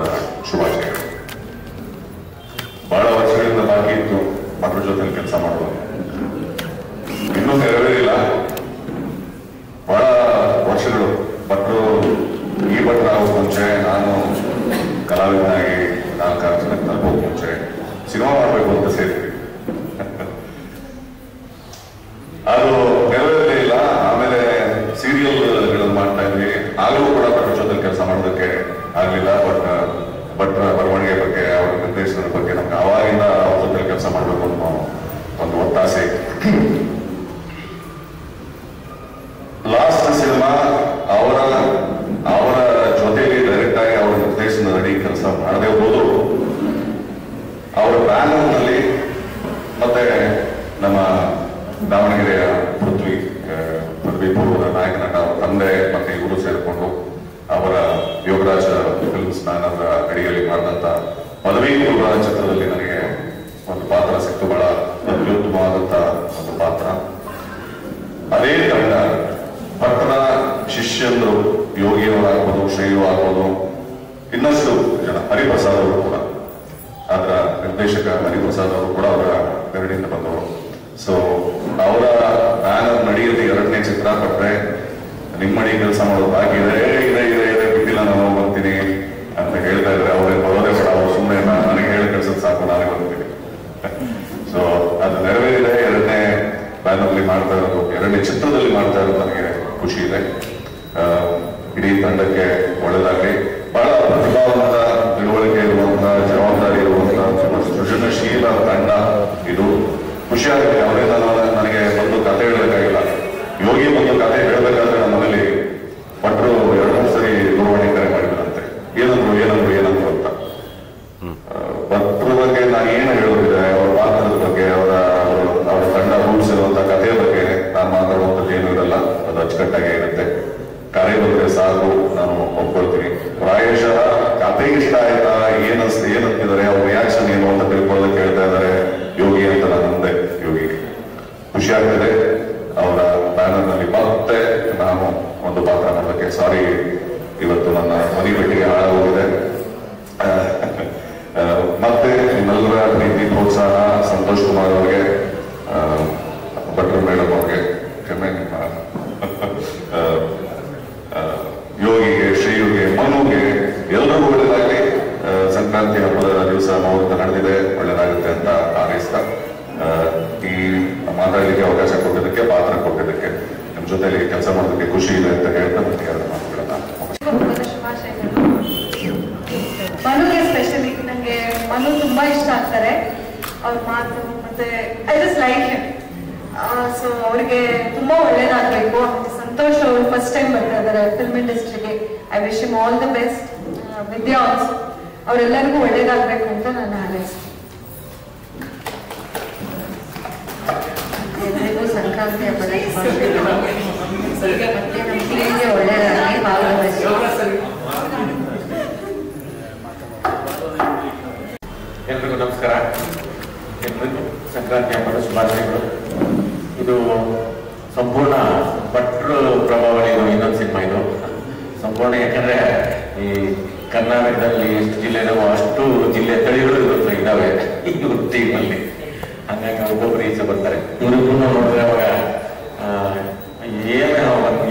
ಶುಭಾಶಯಗಳು. ಬಹಳ ವರ್ಷಗಳಿಂದ ಬಾಕಿ ಇತ್ತು ಮಕ್ಕಳ ಜೊತೆ ಕೆಲಸ ಮಾಡುವ, ಇನ್ನೂ ನೆರವೇರಿಲ್ಲ. ಬಹಳ ವರ್ಷಗಳು ಭಟ್ರು, ಈ ಭಟ್ರ ಆಗೋದು ಮುಂಚೆ, ನಾನು ಕಲಾವಿದನಾಗಿ 4 ವರ್ಷಕ್ಕೆ ತಲುಪೋದು ಮುಂಚೆ ಸಿನಿಮಾ ಮಾಡಬೇಕು ಅಂತ ಸೇರಿದ್ವಿ. ಅದು ನೆರವೇರಲೇ ಇಲ್ಲ. ಆಮೇಲೆ ಸೀರಿಯಲ್ಗಳನ್ನು ಮಾಡ್ತಾ ಇದ್ವಿ. ಆಗಲೂ ಕೂಡ ಭಟ್ರ ಜೊತೆ ಕೆಲಸ ಮಾಡೋದಕ್ಕೆ ಆಗಲಿಲ್ಲ. ಭಟ್ರ ಬರವಣಿಗೆ ಬಗ್ಗೆ, ಅವರ ನಿರ್ದೇಶನದ ಬಗ್ಗೆ ನಮ್ಗೆ ಅವಾಗಿಂದ ಅವ್ರ ಜೊತೆ ಕೆಲಸ ಮಾಡಬೇಕು ಅನ್ನೋ ಒಂದು ಒತ್ತಾಸೆ. ಲಾಸ್ಟ್ ಸಿನಿಮಾ ಅವರ ಜೊತೆಗೆ ಡೈರೆಕ್ಟ್ ಆಗಿ ಅವರ ನಿರ್ದೇಶನದಡಿ ಕೆಲಸ ಮಾಡದೆ ಹೋದ್ರು ಅವರ ಬ್ಯಾನರ್ನಲ್ಲಿ, ಮತ್ತೆ ನಮ್ಮ ದಾವಣಗೆರೆಯ ಪದವಿ ಪೂರ್ವದ ನಾಯಕ ನಟ ಅವರ ತಂದೆ ಮತ್ತೆ ಇವರು ಸೇರಿಕೊಂಡು ಅವರ ಯೋಗರಾಜ ಫಿಲ್ಮ್ಸ್ ಬ್ಯಾನರ್ ಅಡಿಯಲ್ಲಿ ಮಾಡಿದಂತ ಪದವಿ ಪೂರ್ವ ಚಿತ್ರದಲ್ಲಿ ನನಗೆ ಒಂದು ಪಾತ್ರ ಸಿಕ್ತು. ಬಹಳ ಅತ್ಯುತ್ತಮವಾದಂತ ಒಂದು ಪಾತ್ರ. ಅದೇ ತಂಡ ಭಟ್ರ ಶಿಷ್ಯಂದ್ರು, ಯೋಗಿಯವರಾಗ್ಬೋದು, ಶ್ರೇಯು ಆಗ್ಬೋದು, ಇನ್ನಷ್ಟು ಜನ, ಹರಿಪ್ರಸಾದ್ ಅವರು ಕೂಡ, ಅದರ ನಿರ್ದೇಶಕ ಹರಿಪ್ರಸಾದ್ ಅವರು ಕೂಡ ಅವರ ಗರಡಿಯಿಂದ ಬಂದವರು. ಸೊ ಅವರ ಬ್ಯಾನರ್ ನಡೆಯಲಿ 2ನೇ ಚಿತ್ರ ಕೊಟ್ರೆ ನಿಮ್ಮಡಿ ಕೆಲಸ ಮಾಡೋದು ಬಾಕಿ ಇದೆ ಬಿಟ್ಟಿಲ್ಲ, ನಾನು ಬರ್ತೀನಿ ಅಂತ ಹೇಳ್ತಾ ಇದ್ರೆ ಅವರೇ ಬರೋದೇ ಬೇಡ, ಅವ್ರು ಸುಮ್ಮನೆ ನನಗೆ ಹೇಳಿ ಕಳ್ಸೋದು ಸಾಕು, ನಾನೇ ಬರ್ತೀನಿ. ಸೊ ಅದು ನೆರವೇರಿದೆ. 2ನೇ ಬ್ಯಾನರ್ಲಿ ಮಾಡ್ತಾ ಇರೋದು, 2ನೇ ಚಿತ್ರದಲ್ಲಿ ಮಾಡ್ತಾ ಇರೋದು ನನಗೆ ಖುಷಿ ಇದೆ. ಇಡೀ ತಂಡಕ್ಕೆ ಒಳ್ಳೆದಾಗಲಿ. ಬಹಳ ಪ್ರತಿಭಾವಂತ, ತಿಳುವಳಿಕೆ ಇರುವಂತಹ, ಜವಾಬ್ದಾರಿ ಇರುವಂತಹ ಸೃಜನಶೀಲ ತಂಡ ಇದು. ಖುಷಿಯಾಗಿದೆ. ಅವರಿಂದ ನನಗೆ ಒಂದು ಕತೆ ಹೇಳಬೇಕಾಗಿಲ್ಲ. ಯೋಗಿ ಒಂದು ಕತೆ ಹೇಳಬೇಕಾದ್ರೆ ನಮ್ಮ ಮನೇಲಿ ಭಟ್ರು 2-3 ಸರಿ ದೂರವಾಣಿ ಕರೆ ಮಾಡಿದ್ರಂತೆ, ಏನಂದ್ರು ಅಂತ. ಭಟ್ರ ಬಗ್ಗೆ ನಾನು ಏನು ಹೇಳೋದಿದೆ, ಅವರ ಪಾತ್ರದ ಬಗ್ಗೆ, ಅವರ ತಂಡ ರೂಪಿಸಿರುವಂತಹ ಕಥೆಯ ಬಗ್ಗೆ ನಾನು ಮಾತಾಡುವಂಥದ್ದು ಏನೂ ಇರಲ್ಲ. ಅದು ಅಚ್ಚುಕಟ್ಟಾಗಿ ಇರುತ್ತೆ. ಕರೆ ಬಂದ್ರೆ ಸಾಕು, ನಾನು ಒಪ್ಕೊಳ್ತೀನಿ. ಪ್ರಾಯಶಃ ಕತೆ ಇಷ್ಟ ಆಯ್ತಾ, ಏನಂತಿದ್ದಾರೆ, ಅವ್ರ ರಿಯಾಕ್ಷನ್ ಏನು ಅಂತ ತಿಳ್ಕೊಳ್ಳೋದಕ್ಕೆ ಹೇಳ್ತಾ ಇದ್ದಾರೆ ಯೋಗಿ ಅಂತ. ನನ್ನದೇ ಯೋಗಿಗೆ ಖುಷಿ ಆಗ್ತದೆ. ಅವರ ಬ್ಯಾನರ್ನಲ್ಲಿ ಮತ್ತೆ ನಾನು ಒಂದು ಪಾತ್ರ ಮಾಡೋದಕ್ಕೆ. ಸಾರಿ, ಇವತ್ತು ನನ್ನ ಮನೆ ಭೇಟಿಗೆ ಹಾಳಾಗೋಗಿದೆ. ಮತ್ತೆ ನಿಮ್ಮೆಲ್ಲರ ಪ್ರೀತಿ, ಪ್ರೋತ್ಸಾಹ, ಸಂತೋಷ್ ಕುಮಾರ್ ಅವರಿಗೆ, ಭಟ್ರು ಮೇಡಮ್ ಅವ್ರಿಗೆ, ಕ್ಷಮೆ, ಯೋಗಿಗೆ, ಶ್ರೀಯುಗೆ, ಮನುಗೆ, ಎಲ್ಲರಿಗೂ ಒಳ್ಳೆಯದಾಗಲಿ. ಸಂಕ್ರಾಂತಿ ಹಬ್ಬದ ದಿವಸ ಮುಹೂರ್ತ ನಡೆದಿದೆ, ಒಳ್ಳೆಯದಾಗುತ್ತೆ ಅಂತ ಹಾರೈಸಿ ಮಾತಾಡಲಿಕ್ಕೆ ಅವಕಾಶ ಕೊಟ್ಟಿದ್ದಕ್ಕೆ, ಪಾತ್ರ ಕೊಟ್ಟಿದ್ದಕ್ಕೆ, ನಿಮ್ಮ ಜೊತೆಲಿ ಕೆಲಸ ಮಾಡೋದಕ್ಕೆ ಖುಷಿ ಇದೆ ಅಂತ ಹೇಳ್ತಾ ನನಗೆ ಎರಡು ಮಾತುಗಳನ್ನ ಶುಭಾಶಯಗಳು. ಮನುಗೆ ಸ್ಪೆಷಲಿ ನನಗೆ ಮನು ತುಂಬಾ ಇಷ್ಟ ಆಗ್ತಾರೆ, ಅವ್ರ ಮಾತು ಮತ್ತೆ I just like him. So ಅವ್ರಿಗೆ ತುಂಬಾ ಒಳ್ಳೇದಾಗಬೇಕು. ಸಂತೋಷ್ ಅವರು ಫಸ್ಟ್ ಟೈಮ್ ಬರ್ತಾ ಇದ್ದಾರೆ ಫಿಲ್ಮ್ ಇಂಡಸ್ಟ್ರಿಗೆ. I wish him all the best. Vidya also, ಅವರೆಲ್ಲರಿಗೂ ಒಳ್ಳೇದಾಗಬೇಕು ಅಂತ ನಾನು ಹಾರೈಸ್ತೀನಿ. ಎಲ್ಲರಿಗೂ ಸಂಕ್ರಾಂತಿ ಹಬ್ಬದ ಶುಭಾಶಯಗಳು. ಮತ್ತೆ ನಮ್ಮ ಟೀಮ್ಗೆ ಒಳ್ಳೆಯದಾಗಿ ಭಾಗವಹಿಸಿ. ಎಲ್ರಿಗೂ ನಮಸ್ಕಾರ. ಎಲ್ರಿಗೂ ಸಂಕ್ರಾಂತಿ ಹಬ್ಬದ ಶುಭಾಶಯಗಳು. ಇದು ಸಂಪೂರ್ಣ ಭಟ್ರು ಪ್ರಭಾವಳಿ ಇನ್ನೊಂದು ಸಿನಿಮಾ. ಇದು ಸಂಪೂರ್ಣ, ಯಾಕಂದ್ರೆ ಈ ಕರ್ನಾಟಕದಲ್ಲಿ ಎಷ್ಟು ಜಿಲ್ಲೆ ಇದಾವೋ ಅಷ್ಟು ಜಿಲ್ಲೆ ತಳಿಗಳು ಇದಾವೆ ಈ ಟೀಮಲ್ಲಿ. ಹಂಗಾಗಿ ಒಬ್ಬೊಬ್ಬರು ಈಚೆ ಬರ್ತಾರೆ. ಇವ್ರಿಗೂ ನೋಡಿದ್ರೆ ಅವಾಗ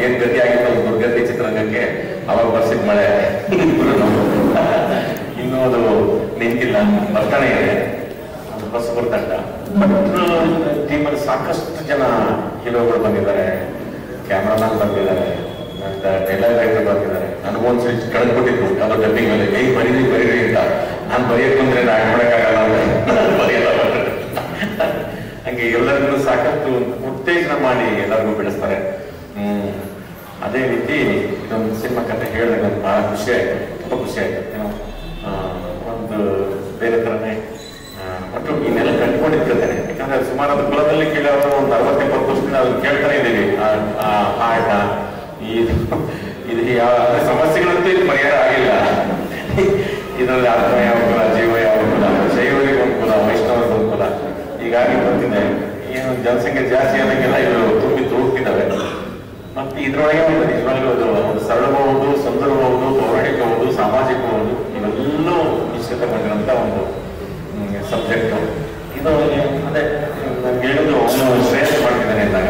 ಏನ್ ಗತಿ ಆಗಿತ್ತು ದುರ್ಗತಿ ಚಿತ್ರರಂಗಕ್ಕೆ ಅವಾಗ ಬರ್ಸಿದ ಮಳೆ ಇನ್ನೂ ಅದು ನಿಂತಿಲ್ಲ, ಬರ್ತಾನೆ ಇದೆ. ಹೊಸಬರ ತಂಡ ಟೀಮಲ್ಲಿ ಸಾಕಷ್ಟು ಜನ ಹೀರೋಗಳು ಬಂದಿದ್ದಾರೆ, ಕ್ಯಾಮ್ರಾಮನ್ ಬಂದಿದ್ದಾರೆ, ಡೈಲಾಗ್ ರೈಟರ್ ಬಂದಿದ್ದಾರೆ. ನನಗೊಂದ್ಸರಿ ಕಳೆದ್ಬಿಟ್ಟಿದ್ರು ಅದು ಡಬ್ಬಿಂಗ್ ಮೇಲೆ, ಬರೀರಿ ಅಂತ. ನಾನು ಬರೆಯಕ್ ಬಂದ್ರೆ ನಾನು ಮಾಡಕ್ಕಾಗಲ್ಲ ಅಂತ ಬರೆಯಲ್ಲ. ಹಂಗೆ ಎಲ್ಲರಿಗೂ ಸಾಕಷ್ಟು ಉತ್ತೇಜನ ಮಾಡಿ ಎಲ್ಲರಿಗೂ ಬೆಳೆಸ್ತಾರೆ. ಅದೇ ರೀತಿ ಇದೊಂದು ಸಿನಿಮಾ ಕಥೆ ಹೇಳಿದಾಗ ನನಗೆ ಬಹಳ ಖುಷಿ ಆಯ್ತು, ತುಂಬ ಖುಷಿ ಆಯ್ತು. ಒಂದು ಬೇರೆ ಥರನೇ ಒಟ್ಟು ಇನ್ನೆಲ್ಲ ಕಂಡುಕೊಂಡಿರ್ತೇನೆ. ಯಾಕಂದ್ರೆ ಸುಮಾರು ಅದು ಕುಲದಲ್ಲಿ ಕೇಳೋರು ಒಂದು 60-70 ವರ್ಷದಿಂದ ಅದನ್ನು ಕೇಳ್ತಾನೆ ಇದ್ದೀವಿ. ಹಾಡ ಇದು ಯಾವ ಸಮಸ್ಯೆಗಳಂತೂ ಇದು ಪರಿಹಾರ ಆಗಿಲ್ಲ. ಇದರಲ್ಲಿ ಆತ್ಮ ಯಾವ ಕುಲ, ಜೀವ ಯಾವ ಕುಲ, ಶೈವರಿಗೆ ಒಂದು ಕುಲ, ವೈಷ್ಣವರಿಗೆ ಒಂದು ಕುಲ, ಹೀಗಾಗಿ ಬರ್ತಿದೆ. ಏನು ಜನಸಂಖ್ಯೆ ಜಾಸ್ತಿ ಆದಂಗೆಲ್ಲ ಇದು ತುಂಬಿ ತುಳುಕ್ತಿದ್ದಾವೆ. ಮತ್ತೆ ಇದ್ರೊಳಗೆ ಒಂದು ನಿಜವಾಗ್ಲೂ ಅದು ಸರಳಬಹುದು, ಸುಂದರಬಹುದು, ಪೌರಾಣಿಕಬಹುದು, ಸಾಮಾಜಿಕಬಹುದು, ಇವೆಲ್ಲೂ ಮಿಶ್ರಿತಗೊಂಡಿರುವಂತ ಒಂದು ಸಬ್ಜೆಕ್ಟು ಇದು. ಅದೇ ನನ್ಗೆ ಹೇಳೋದು ಅವನು ಶ್ರೇಷ್ಠ ಮಾಡ್ತಿದ್ದಾನೆ ಅಂದಾಗ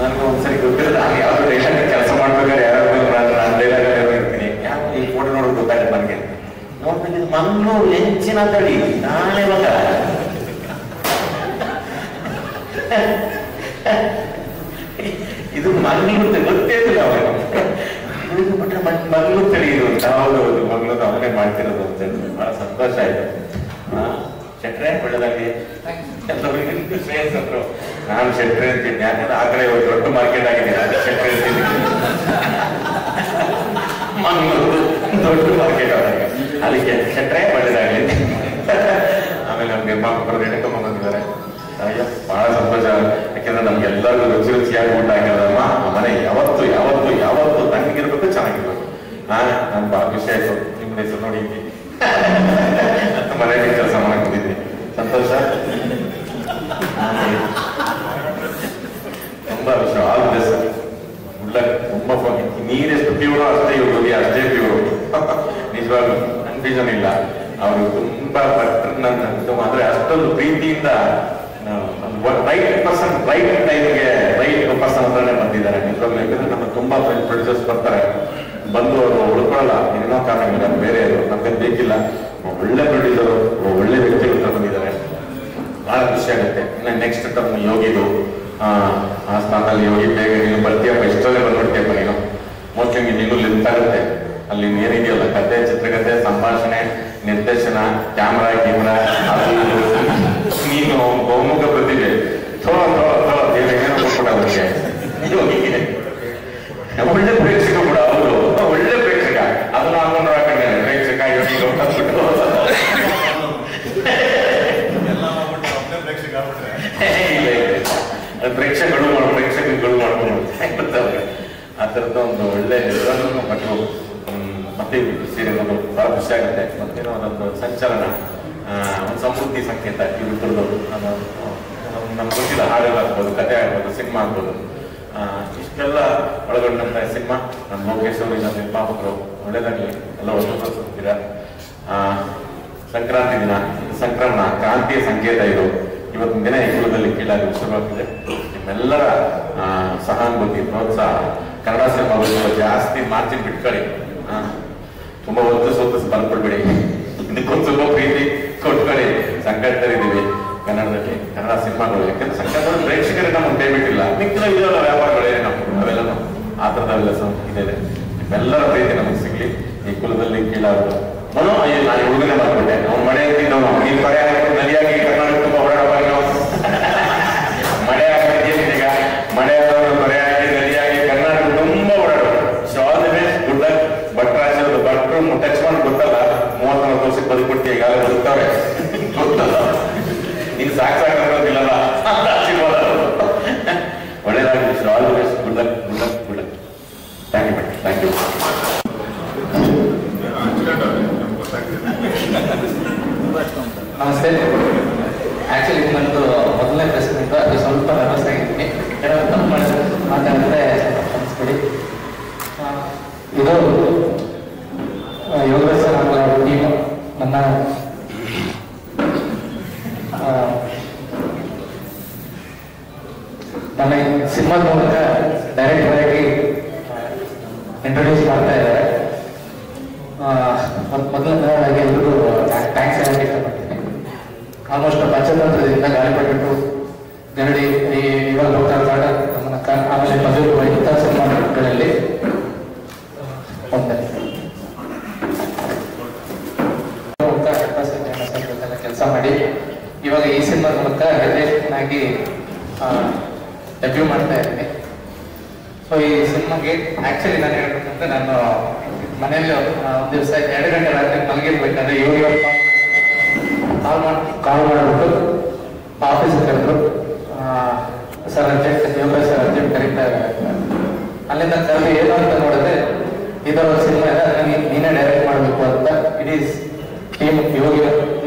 ನನಗೆ ಒಂದ್ಸರಿ ಗೊತ್ತಿರೋದು. ನಾನು ಯಾವ್ದು ಡೈಲಾಗ್ ಕೆಲಸ ಮಾಡ್ಬೇಕಾದ್ರೆ ಯಾರು ನಾನು ಡೈಲಾಗ್ ಇರ್ತೀನಿ, ಯಾಕೆ ಈ ಫೋಟೋ ನೋಡೋದು ಗೊತ್ತಾಗುತ್ತೆ ನನಗೆ. ನೋಡ್ತೀನಿ ಮಂಗಳೂರು ಹೆಂಚಿನ ತಳಿ ನಾನೇ ಮಗ ಇದು ಮಂಗಳೂರು ಗೊತ್ತೇ ಇಲ್ಲ ಅವನು ಬಿಟ್ರೆ ಮಂಗಳೂರು ತಳಿ ಇದು ಯಾವುದು ಮಂಗಳೂರು ಅವನೇ ಮಾಡ್ತಿರೋದು ಅಂತ ಹೇಳಿ ಬಹಳ ಸಂತೋಷ ಆಯ್ತು. ಶೆಟ್ರೆ ಒಳ್ಳೆದಾಗಿ ಎಲ್ಲರಿಗೂ ಶ್ರೇಯಸ್ ಅಂದ್ರು. ನಾನು ಶೆಟ್ರೆ ಅಂತೀನಿ, ಯಾಕಂದ್ರೆ ಆ ಕಡೆ ದೊಡ್ಡ ಮಾರ್ಕೆಟ್ ಆಗಿದೆ. ಶೆಟ್ರೆ ಅಂತೀನಿ, ಮಂಗಳೂರು ದೊಡ್ಡ ಮಾರ್ಕೆಟ್ ಆದಾಗ ಅದಕ್ಕೆ ಶೆಟ್ರೆ ಒಳ್ಳೆದಾಗಲಿ. ಆಮೇಲೆ ನಮ್ಮ ನಿರ್ಮಾಪಕರು ಎಣೆಕೊಂಡ್ ಬಂದಿದ್ದಾರೆ. ಬಹಳ ಸಂತೋಷ. ಯಾಕೆಂದ್ರೆ ನಮ್ಗೆಲ್ಲರಿಗೂ ರುಚಿ ರುಚಿಯಾಗಿ ಊಟ ಆಗಿರೋದಮ್ಮ. ಆ ಮನೆ ಯಾವತ್ತು ಯಾವತ್ತು ಯಾವತ್ತು ತಣ್ಣಗಿರ್ಬೇಕು, ಚೆನ್ನಾಗಿರ್ಬೇಕು. ನಾನು ಬಹಳ ಖುಷಿ ಆಯ್ತು ನಿಮ್ಮ ಹೆಸರು ನೋಡಿ ಮನೆಯಲ್ಲಿ ಕೆಲಸ ಮಾಡಕ್ ಬಂದಿದ್ವಿ. ಸಂತೋಷ, ತುಂಬಾ ವಿಷಯ. All best. ತುಂಬಾ ನೀರೆಷ್ಟು ಪ್ಯೂರೋ ಅಷ್ಟೇ ಇವ್ರು, ಅಷ್ಟೇ ಪ್ಯೂರು. ನಿಜವಾಗ್ಲು ಕನ್ಫ್ಯೂಷನ್ ಇಲ್ಲ. ಅವರು ತುಂಬಾ ಅಂದ್ರೆ ಅಷ್ಟೊಂದು ಪ್ರೀತಿಯಿಂದ ರೈಟ್ ಪರ್ಸನ್ ರೈಟ್ ಟೈಮ್ಗೆ ರೈಟ್ ಪರ್ಸನ್ ಅಂತಾನೆ ಬಂದಿದ್ದಾರೆ. ನಿಜವಾಗ್ಲೂ ಯಾಕಂದ್ರೆ ನಮ್ಮ ತುಂಬಾ ಪ್ರೊಡ್ಯೂಸರ್ಸ್ ಬರ್ತಾರೆ, ಬಂದು ಅವರು ಉಳ್ಕೊಳ್ಳಲ್ಲ, ಏನೋ ಕಾರಣಗಳಿಲ್ಲ, ಬೇರೆ ನಮ್ಗೆ ಬೇಕಿಲ್ಲ. ಒಳ್ಳೆ ಪ್ರೊಡ್ಯೂಸರು, ಒಳ್ಳೆ ವ್ಯಕ್ತಿಗಳು ಬಂದಿದ್ದಾರೆ. ಬಹಳ ಖುಷಿ ಆಗುತ್ತೆ. ಇನ್ನು ನೆಕ್ಸ್ಟ್ ಟರ್ಮ್ ಯೋಗಿದು ಆ ಸ್ಥಾನದಲ್ಲಿ ಯೋಗಿ ಬೇಗ ನೀನು ಬರ್ತೀಯಪ್ಪ, ಇಷ್ಟಲ್ಲೇ ಬಂದ್ಬಿಡ್ತೀಯಪ್ಪ ನೀನು. ಮೋಸ್ಟ್ಲಿ ನೀನು ಲಿಂತಾಗುತ್ತೆ ಅಲ್ಲಿ ಏನಿದೆಯಲ್ಲ ಕತೆ, ಚಿತ್ರಕಥೆ, ಸಂಭಾಷಣೆ, ನಿರ್ದೇಶನ, ಕ್ಯಾಮ್ರಾ ಅದು ನೀನು ಬಹುಮುಖ ಪ್ರತಿಭೆ. ಏನೋ ಕೊಟ್ಬಿಡ ಅವರಿಗೆ ಯೋಗಿಗೆ. ಒಳ್ಳೆ ಪ್ರೇಕ್ಷಕ ಕೂಡ ಅವರು, ಒಳ್ಳೆ ಪ್ರೇಕ್ಷಕ. ಅದನ್ನ ಹಾಕೊಂಡು ಹಾಕೊಂಡೆ ಪ್ರೇಕ್ಷಕ ಯೋಗಿ ಅಂದ್ಬಿಟ್ಟು ಪ್ರೇಕ್ಷಕಗಳು ಮಾಡ್ಕೊಂಡು ಆ ಥರದ ಒಂದು ಒಳ್ಳೆ ನಿರ್ಧಾರವನ್ನು ಮತ್ತು ಮತ್ತೆ ಸೇರಿರೋದು ಬಹಳ ಖುಷಿ ಆಗುತ್ತೆ. ಮತ್ತೇನೋ ಅದೊಂದು ಸಂಚಲನ, ಒಂದು ಸಮೃದ್ಧಿ ಸಂಕೇತ ಇವ್ರದ್ದು. ನಮ್ಗೆ ಗೊತ್ತಿಲ್ಲ, ಹಾಡುಗಳಾಗ್ಬೋದು, ಕತೆ ಆಗ್ಬೋದು, ಸಿನಿಮಾ ಆಗ್ಬೋದು, ಇಷ್ಟೆಲ್ಲ ಒಳಗೊಂಡಂತ ಸಿನಿಮಾ. ನಮ್ಮ ಲೋಕೇಶ್ ಅವರು ನಮ್ಮ ನಿರ್ಮಾಪಕರು ಒಳ್ಳೆದಾಗಲಿ, ಎಲ್ಲ ಒಳ್ಳೆಯ ಸಂಕ್ರಾಂತಿ ದಿನ, ಸಂಕ್ರಮಣ, ಕ್ರಾಂತಿಯ ಸಂಕೇತ ಇದು. ಇವತ್ತಿನ ದಿನ ಈ ಕುಲದಲ್ಲಿ ಕೀಳಾಗಿ ಶುರುವಾಗ್ತಿದೆ. ನಿಮ್ಮೆಲ್ಲರ ಸಹಾನುಭೂತಿ, ಪ್ರೋತ್ಸಾಹ, ಕನ್ನಡ ಸಿನಿಮಾಗಳು ಜಾಸ್ತಿ ಮಾರ್ಜಿನ್ ಬಿಟ್ಕೊಳ್ಳಿ. ತುಂಬಾ ಒತ್ತು ಬರ್ಕೊಡ್ಬೇಡಿ. ಇದಕ್ಕೊಂದು ಸ್ವಲ್ಪ ಪ್ರೀತಿ ಕೊಟ್ಕೊಳ್ಳಿ. ಸಂಕಟದಲ್ಲಿದ್ದೀವಿ ಕನ್ನಡದಲ್ಲಿ, ಕನ್ನಡ ಸಿನಿಮಾಗಳು. ಯಾಕಂದ್ರೆ ಸಂಕಟದಲ್ಲಿ ಪ್ರೇಕ್ಷಕರ ಇದೆಲ್ಲ ವ್ಯಾಪಾರಗಳೇನು ಅವೆಲ್ಲ ಆ ಥರದವೆಲ್ಲ ಇದೆ. ನಿಮ್ಮೆಲ್ಲರ ಪ್ರೀತಿ ನಮಗೆ ಸಿಗ್ಲಿ. ಈ ಕುಲದಲ್ಲಿ ಕೀಳಾದ್ರು ಮನೋ ನಾನು ಹುಡುಗನೇ ಮಾಡ್ಬಿಟ್ಟೆ. ಅವ್ನು ಮಳೆ ಅಂತಿದ್ದವನು ಈ ಪಡೆ ಹಾಕಿ ನದಿಯಾಗಿ ಕರ್ನಾಟಕ ತುಂಬ ಓಡಾಡಬಾರ್ದು ನಾವು ಮಳೆ ಹಾಕಿದ್ದೀವಿ. ಈಗ ಮಳೆ ಆದವರು ಮಳೆ ಹಾಕಿ ನದಿಯಾಗಿ ಕರ್ನಾಟಕ ತುಂಬ ಓಡಾಡೋದು. ಶಾಲ್ ಗುಡ್ಡ ಭಟ್ರಾಜದ ಭಟ್ರು ಟಚ್ ಮಾಡಿ ಗೊತ್ತಲ್ಲ 34 ವರ್ಷಕ್ಕೆ ಬದುಕ್ಬಿಡ್ತೀವಿ. ಈಗಾಗಲೇ ಬದುಕ್ತಾವೆ ಗೊತ್ತಲ್ಲ. ಇನ್ನು ಸಾಕಾಗೋದಿಲ್ಲಲ್ಲ ಆಶೀರ್ವಾದ. ಒಳ್ಳೇದಾಗಲಿ. All the best. Good luck good luck good luck. Thank you madam. Thank you. ನಮಸ್ತೆ. ಆ್ಯಕ್ಚುಲಿ ನಂದು ಮೊದಲನೇ ಪ್ರಶ್ನೆ ಇತ್ತು, ಅದು ಸ್ವಲ್ಪ ನರ್ವಸ್ ಆಗಿದ್ದೀನಿ. ಏನಾದ್ರು ತಪ್ಪು ಮಾತಾಡಿದ್ರೆ ಅನಿಸ್ಬಿಡಿ. ಇದು ಯೋಗೇಶ್ ಸರ್ ಅವರ ಟೀಮು ನನ್ನ ಸಿನಿಮಾದ ಮೂಲಕ ಡೈರೆಕ್ಟರ್ ಆಗಿ ಇಂಟ್ರೊಡ್ಯೂಸ್ ಮಾಡ್ತಾ ಇದ್ದಾರೆ. ಮೊದಲನೇದಾಗಿ ಎಲ್ಲರೂ ಥ್ಯಾಂಕ್ಸ್ ಹೇಳಕ್ಕೆ ಇಷ್ಟಪಡ್ತೀನಿ. ಆಲ್ಮೋಸ್ಟ್ ಪಂಚತಂತ್ರದಿಂದ ಗಾಳಿಪಟ್ಟು ಗರಡಿ ಇವಾಗ ಹೋಗ್ತಾ ನಮ್ಮನ್ನ ಆಮೇಲೆ ಮಧುರು ಇಂಥ ಸಿನಿಮಾಗಳಲ್ಲಿ ಒಂದೇ ಕೆಲಸ ಮಾಡಿ ಇವಾಗ ಈ ಸಿನಿಮಾ ಮೂಲಕ ನಿರ್ದೇಶಕನಾಗಿ ಡೆಬ್ಯೂ ಮಾಡ್ತಾ ಇದ್ದೀನಿ. ಸೊ ಈ ಸಿನಿಮಾಗೆ ಆ್ಯಕ್ಚುಲಿ ನಾನು ಹೇಳ್ಬೇಕಂದ್ರೆ ನಾನು ಮನೆಯಲ್ಲಿ ಒಂದು ದಿವಸ 2 ಗಂಟೆ ರಾತ್ರಿ ಮಲಗಿರ್ಬೇಕಾದ್ರೆ ಇವಾಗ ಕಾಲ್ ಮಾಡಿಬಿಟ್ಟು ಆಫೀಸಿಗೆ ಕರೆದ್ರು. Sir urgent Yogesh sir urgent ಕರೀತಾ ಇದ್ದಾರೆ. ಅಲ್ಲಿಂದ ಕರೆದು ಏನು ಅಂತ ನೋಡಿದ್ರೆ ಇದರ ಒಂದು ಸಿನಿಮಾ ಇದೆ, ನನಗೆ ನೀನೇ ಡೈರೆಕ್ಟ್ ಮಾಡಬೇಕು ಅಂತ ಇಡೀ team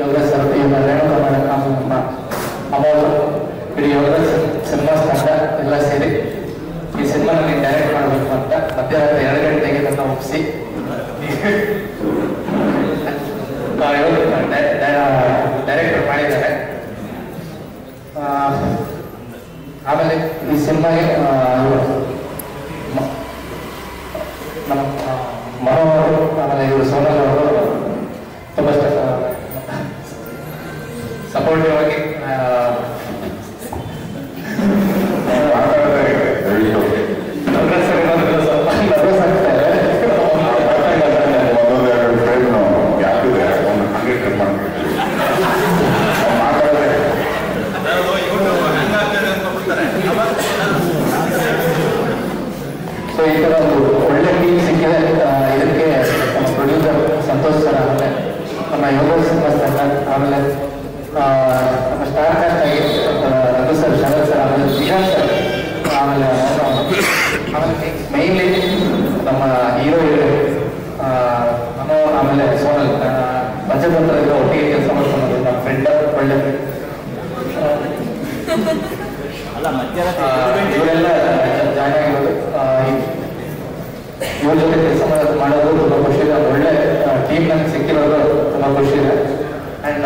Yogesh sir team Renuka ನಮ್ಮ ಅಮೌಂಟ್ ಇಡೀ ಯೋಗೇಶ್ ಸಿನಿಮಾಸ್ ತಂಡ ಎಲ್ಲ ಸೇರಿ ಈ ಸಿನಿಮಾ ನನಗೆ ಡೈರೆಕ್ಟ್ ಮಾಡಬೇಕು ಅಂತ ಮಧ್ಯರಾತ್ರಿ 2 ಗಂಟೆಗೆ ನನ್ನ ಒಪ್ಪಿಸಿ ಡೈರೆಕ್ಟರ್ ಮಾಡಿದ್ದಾರೆ. ಆಮೇಲೆ ಈ ಸಿನಿಮಾಗೆ ನಮ್ಮ ಮನೋಹರ್ ಆಮೇಲೆ ಇವರು ಸೋನಲ್ ಅವರು ತುಂಬ ಸಪೋರ್ಟಿವ್ ಆಗಿ ಸೊ ಈ ಥರ ಒಂದು ಒಳ್ಳೆ ಟೀಮ್ ಸಿಕ್ಕಿದೆ. ಇದಕ್ಕೆ ನಮ್ಮ ಪ್ರೊಡ್ಯೂಸರ್ ಸಂತೋಷ್ ಸರ್, ಆಮೇಲೆ ನಮ್ಮ ಯೋಗೇಶ್ ಸಿನಿಮಾಸ್ ತಂಡ, ಆಮೇಲೆ ನಮ್ಮ ಸ್ಟಾರ್ ಕಾಸ್ಟ್ ಆಗಿ ರಘು ಸರ್, ಶರತ್ ಸರ್, ಆಮೇಲೆ ಶ್ರೀಕಾಂತ್ ಸರ್, ಆಮೇಲೆ ಮೈನ್ಲಿ ನಮ್ಮ ಹೀರೋ ಮನೋ, ಆಮೇಲೆ ಸೋನಲ್ ಪಂಚತಂತ್ರದಿಂದ ಒಟ್ಟಿಗೆ ಕೆಲಸ ಮಾಡ್ಕೊಂಡು ನಮ್ಮ ಫ್ರೆಂಡ್ ಒಳ್ಳೆ ಇವರೆಲ್ಲ ಜಾಯ್ನ್ ಆಗಿರೋದು. ಇವ್ರ ಜೊತೆ ಕೆಲಸ ಮಾಡೋದು ತುಂಬ ಖುಷಿ ಇದೆ. ಒಳ್ಳೆ ಟೀಮ್ ನನಗೆ ಸಿಕ್ಕಿರೋದು ತುಂಬ ಖುಷಿ ಇದೆ. ಆ್ಯಂಡ್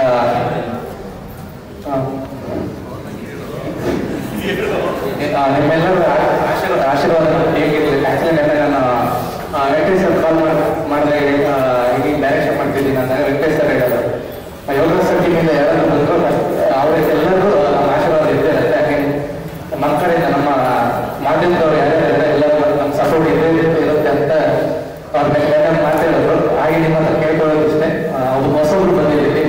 ನಿಮ್ಮೆಲ್ಲರೂ ಆಶೀರ್ವಾದ ಟೀಮ್ಗೆ ಆ್ಯಕ್ಚುಲಿ ನಾನು ವೆಂಕಟೇಶ್ ಸರ್ ಕಾಲ್ ಮಾಡಿದಾಗ ಈಗ ಡೈರೆಕ್ಷನ್ ಮಾಡ್ತಿದ್ದೀನಿ ಅಂದಾಗ ವೆಂಕಟೇಶ್ ಸರ್ ಹೇಳೋದು ಯೋಗೇಶ್ ಸರ್ ಟೀಮಿಂದ ಯಾರಾದರೂ ಬಂದರೂ ಅವರಿಗೆಲ್ಲರಿಗೂ ಆಶೀರ್ವಾದ ಇದ್ದೇ ಇರುತ್ತೆ. ಹಾಗೆ ನಮ್ಮ ಕಡೆಯಿಂದ ನಮ್ಮ ಮಾಧ್ಯಮದವ್ರು ಯಾರ್ಯಾರು ಎಲ್ಲರೂ ನಮ್ಮ ಸಪೋರ್ಟ್ ಇರುತ್ತೆ ಅಂತ ಅವ್ರ ಮೇಲೆ ಮಾತಾಡಿದ್ರು. ಹಾಗೆ ನಿಮ್ಮ ಹತ್ರ ಕೇಳ್ಕೊಳ್ಳೋದಿಷ್ಟೇ, ಒಬ್ಬ ಹೊಸಬ್ರು ಬಂದಿದ್ದೀವಿ,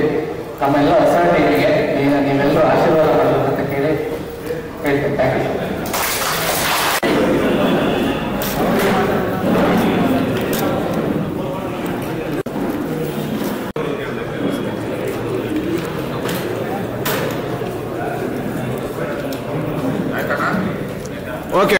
ನಮ್ಮೆಲ್ಲ ಹೊಸ ಟೀಮಿಗೆ ನೀವೆಲ್ಲರೂ ಆಶೀರ್ವಾದ ಮಾಡಬೇಕು ಅಂತ ಕೇಳಿ ಹೇಳ್ತೀನಿ. Thank you. ಓಕೆ.